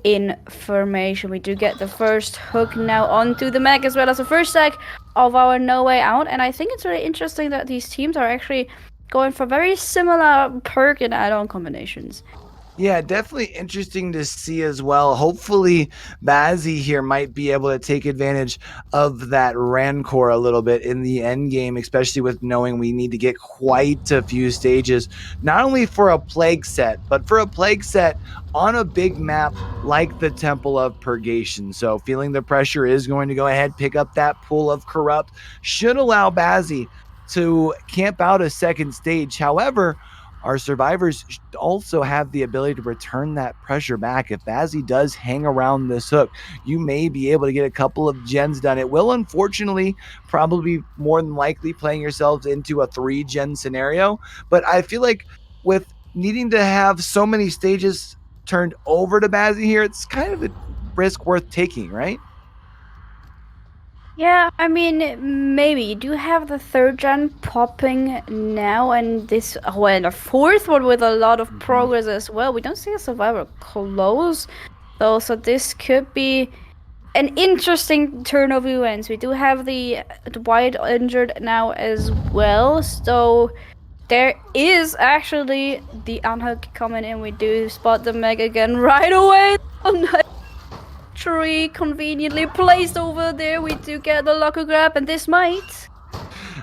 information. We do get the first hook now onto the mech, as well as the first stack of our No Way Out. And I think it's really interesting that these teams are actually going for very similar perk and add-on combinations. Yeah, definitely interesting to see as well. Hopefully, Bazzi here might be able to take advantage of that Rancor a little bit in the end game, especially with knowing we need to get quite a few stages, not only for a plague set, but for a plague set on a big map like the Temple of Purgation. So, feeling the pressure is going to go ahead, pick up that pool of Corrupt, should allow Bazzi to camp out a second stage. However, our survivors also have the ability to return that pressure back. If Bazzi does hang around this hook, you may be able to get a couple of gens done. It will, unfortunately, probably more than likely playing yourselves into a 3-gen scenario. But I feel like with needing to have so many stages turned over to Bazzi here, it's kind of a risk worth taking, right? Yeah, I mean, maybe you do have the third gen popping now, and and a fourth one with a lot of progress as well. We don't see a survivor close though, so this could be an interesting turn of events. We do have the Dwight injured now as well, so there is actually the unhook coming in. We do spot the Meg again right away. Tree conveniently placed over there. We do get the locker grab, and this might.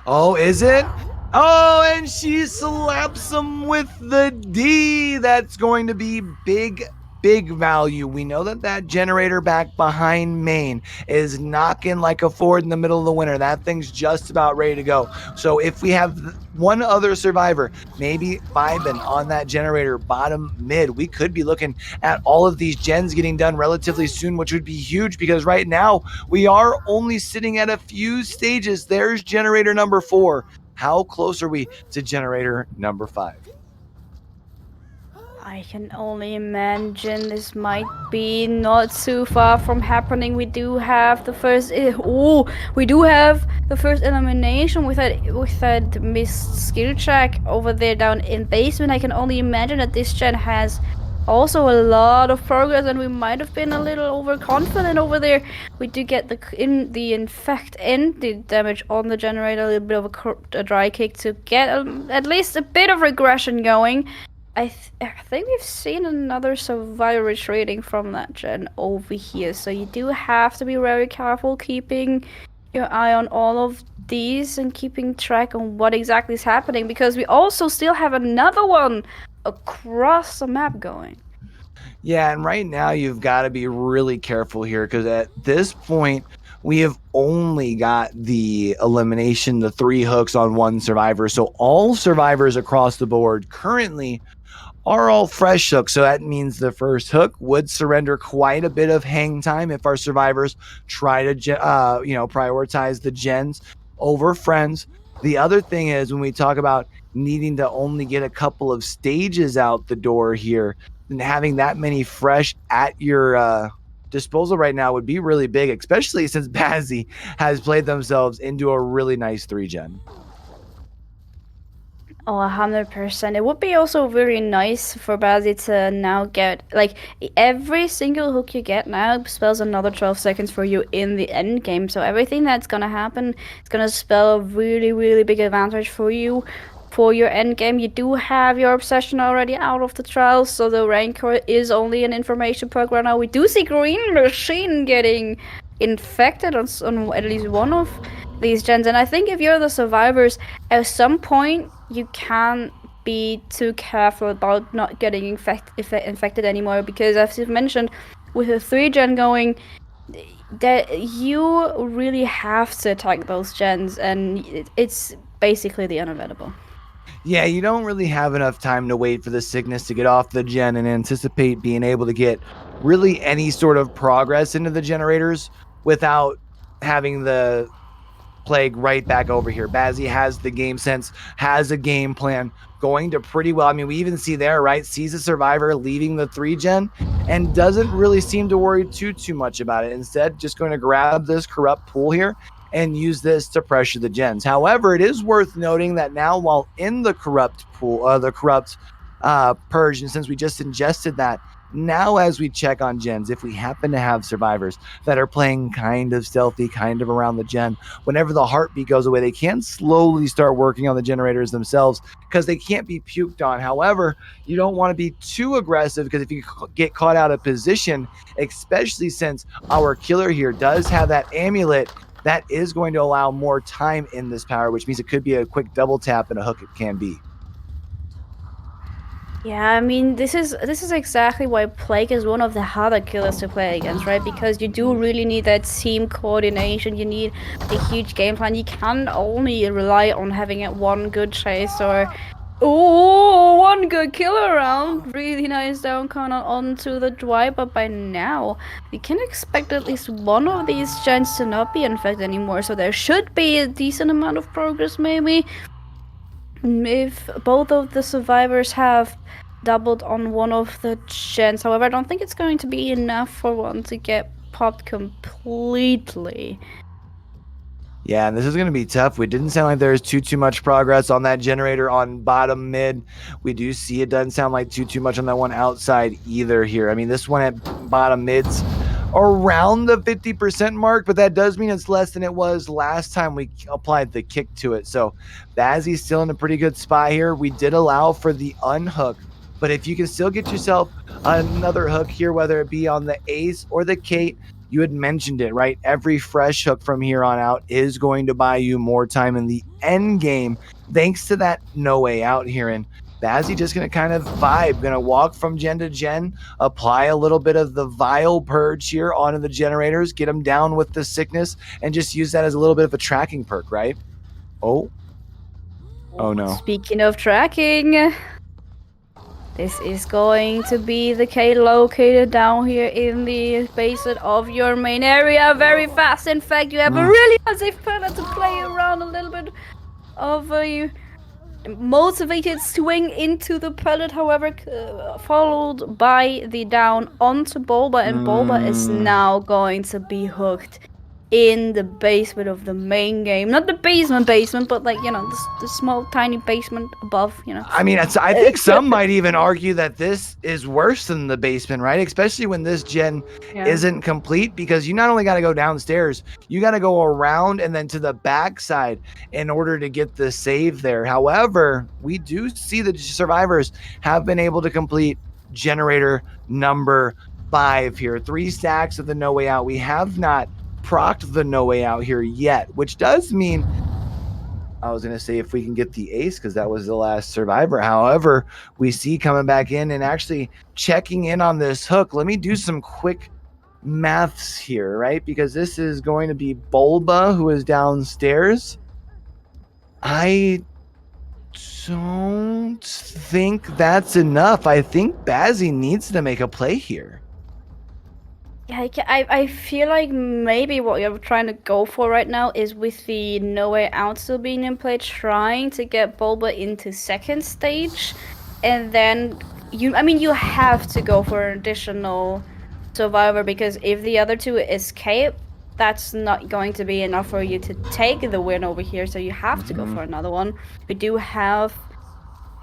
Oh, is it? Oh, and she slaps him with the D. That's going to be big, big value. We know that that generator back behind main is knocking like a Ford in the middle of the winter. That thing's just about ready to go. So if we have one other survivor, maybe vibing on that generator bottom mid, we could be looking at all of these gens getting done relatively soon, which would be huge because right now we are only sitting at a few stages. There's generator number 4. How close are we to generator number 5? I can only imagine this might be not too far from happening. We do have the first. We do have the first elimination with that missed skill check over there down in basement. I can only imagine that this gen has also a lot of progress, and we might have been a little overconfident over there. We do get the infect and the damage on the generator, a little bit of a dry kick to get at least a bit of regression going. I think we've seen another survivor retreating from that gen over here, so you do have to be very careful keeping your eye on all of these and keeping track on what exactly is happening, because we also still have another one across the map going. Yeah, and right now you've got to be really careful here because at this point, we have only got the elimination, the 3 hooks on one survivor. So all survivors across the board currently are all fresh hooks. So that means the first hook would surrender quite a bit of hang time if our survivors try to, prioritize the gens over friends. The other thing is when we talk about needing to only get a couple of stages out the door here, and having that many fresh at your disposal right now would be really big, especially since Bazzi has played themselves into a really nice 3-gen. Oh, 100%. It would be also very nice for Bazzi to now get, like, every single hook you get now spells another 12 seconds for you in the end game. So everything that's gonna happen is gonna spell a really, really big advantage for you for your end game. You do have your obsession already out of the trials, so the Rancor is only an information perk right now. We do see Green Machine getting infected on at least one of these gens, and I think if you're the survivors, at some point you can't be too careful about not getting infected anymore, because as you've mentioned, with a 3-gen going, that you really have to attack those gens, and it's basically the unavoidable. Yeah, you don't really have enough time to wait for the sickness to get off the gen and anticipate being able to get really any sort of progress into the generators without having the plague right back over here. Bazzi has the game sense, has a game plan, going to pretty well. I mean, we even see there, right? Sees a survivor leaving the 3-gen and doesn't really seem to worry too much about it. Instead, just going to grab this corrupt pool here and use this to pressure the gens. However, it is worth noting that now while in the corrupt pool, the corrupt purge, and since we just ingested that, now as we check on gens, if we happen to have survivors that are playing kind of stealthy, kind of around the gen, whenever the heartbeat goes away, they can slowly start working on the generators themselves because they can't be puked on. However, you don't want to be too aggressive because if you get caught out of position, especially since our killer here does have that amulet, that is going to allow more time in this power, which means it could be a quick double tap and a hook it can be. Yeah, I mean, this is exactly why Plague is one of the harder killers to play against, right? Because you do really need that team coordination. You need a huge game plan. You can only rely on having one good chase or one good kill around. Really nice down corner onto the drive, but by now we can expect at least one of these gens to not be infected anymore. So there should be a decent amount of progress, maybe. If both of the survivors have doubled on one of the gens. However, I don't think it's going to be enough for one to get popped completely. Yeah, and this is going to be tough. We didn't sound like there's too much progress on that generator on bottom mid. We do see it doesn't sound like too much on that one outside either here. I mean, this one at bottom mid's around the 50% mark, but that does mean it's less than it was last time we applied the kick to it. So Bazzi's still in a pretty good spot here. We did allow for the unhook, but if you can still get yourself another hook here, whether it be on the ace or the Kate, you had mentioned it, right? Every fresh hook from here on out is going to buy you more time in the end game, thanks to that no way out here. And Bazzi just going to kind of vibe, going to walk from gen to gen, apply a little bit of the vile purge here onto the generators, get them down with the sickness, and just use that as a little bit of a tracking perk, right? Oh no. Speaking of tracking, this is going to be the K located down here in the basement of your main area very fast. In fact, you have a really unsafe pellet to play around, a little bit of a motivated swing into the pellet, however, followed by the down onto Bulba, and Bulba is now going to be hooked in the basement of the main game. Not the basement, but like, you know, the small tiny basement above, you know. I mean, I think some might even argue that this is worse than the basement, right? Especially when this gen isn't complete, because you not only got to go downstairs, you got to go around and then to the backside in order to get the save there. However, we do see the survivors have been able to complete generator number 5 here. 3 stacks of the no way out. We have not procced the no way out here yet, which does mean, I was going to say if we can get the ace, because that was the last survivor. However, we see coming back in and actually checking in on this hook. Let me do some quick maths here, right? Because this is going to be Bulba, who is downstairs. I don't think that's enough. I think Bazzi needs to make a play here. Yeah, I feel like maybe what you're trying to go for right now is, with the no way out still being in play, trying to get Bulba into second stage, and then you have to go for an additional survivor, because if the other two escape, that's not going to be enough for you to take the win over here, so you have to go for another one. We do have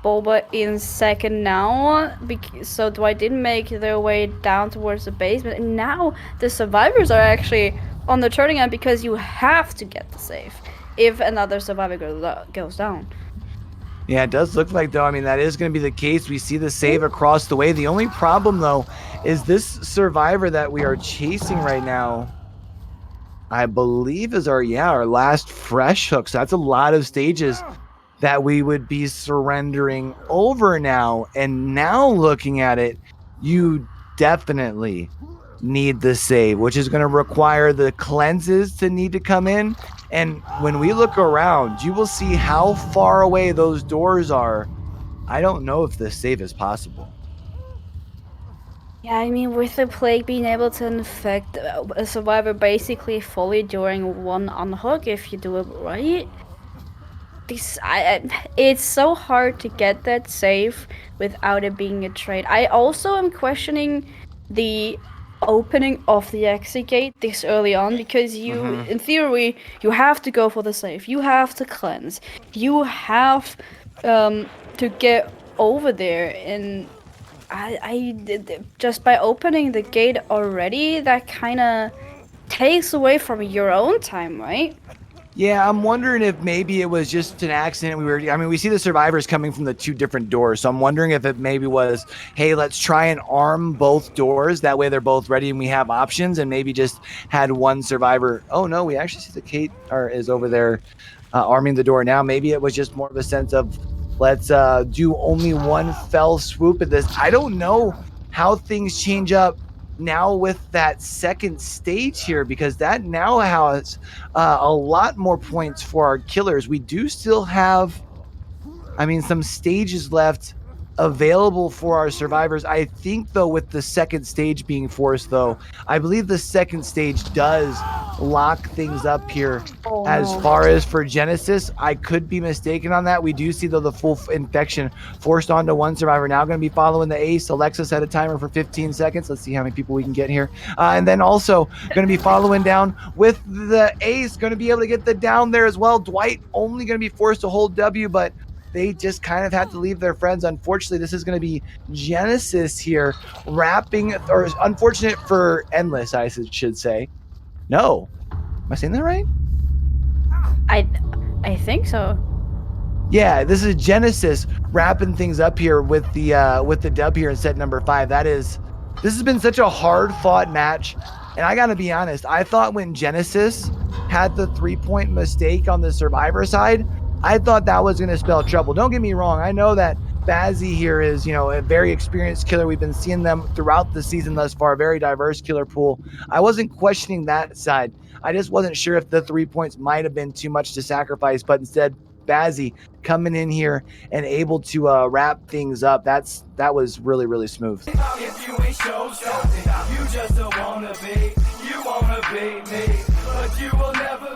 Bulba in second now, so Dwight didn't make their way down towards the basement, and now the survivors are actually on the turning end, because you have to get the save if another survivor goes down. Yeah, it does look like, though, I mean, that is going to be the case. We see the save across the way. The only problem, though, is this survivor that we are chasing right now, I believe is our last fresh hook. So that's a lot of stages that we would be surrendering over now. And now looking at it, you definitely need the save, which is going to require the cleanses to need to come in. And when we look around, you will see how far away those doors are. I don't know if the save is possible. Yeah, I mean, with the plague being able to infect a survivor basically fully during one unhook, if you do it right, it's so hard to get that safe without it being a trade. I also am questioning the opening of the exit gate this early on because in theory, you have to go for the safe. You have to cleanse. You have to get over there, and just by opening the gate already, that kind of takes away from your own time, right? Yeah, I'm wondering if maybe it was just an accident. I mean, we see the survivors coming from the two different doors. So I'm wondering if it maybe was, hey, let's try and arm both doors. That way they're both ready and we have options, and maybe just had one survivor. Oh, no, we actually see the Kate is over there arming the door now. Maybe it was just more of a sense of let's do only one fell swoop at this. I don't know how things change up now with that second stage here, because that now has a lot more points for our killers. We do still have, I mean, some stages left available for our survivors. I think, though, with the second stage being forced, though, I believe the second stage does lock things up here. Oh As no. far as for Genesis, I could be mistaken on that. We do see, though, the full infection forced onto one survivor. Now going to be following the ace. Alexis had a timer for 15 seconds. Let's see how many people we can get here. And then also going to be following down with the ace. Going to be able to get the down there as well. Dwight only going to be forced to hold W, but they just kind of had to leave their friends. Unfortunately, this is going to be Genesis here wrapping, or unfortunate for Endless, I should say. No. Am I saying that right? I I think so. Yeah, this is Genesis wrapping things up here with the dub here in set number 5. This has been such a hard fought match, and I gotta be honest, I thought when Genesis had the 3-point mistake on the survivor side, I thought that was gonna spell trouble. Don't get me wrong, I know that Bazzi here is, a very experienced killer. We've been seeing them throughout the season thus far, a very diverse killer pool. I wasn't questioning that side. I just wasn't sure if the 3 points might have been too much to sacrifice, but instead Bazzi coming in here and able to wrap things up. That was really, really smooth. If you ain't show something, you just don't wanna be. You wanna be me, but you will never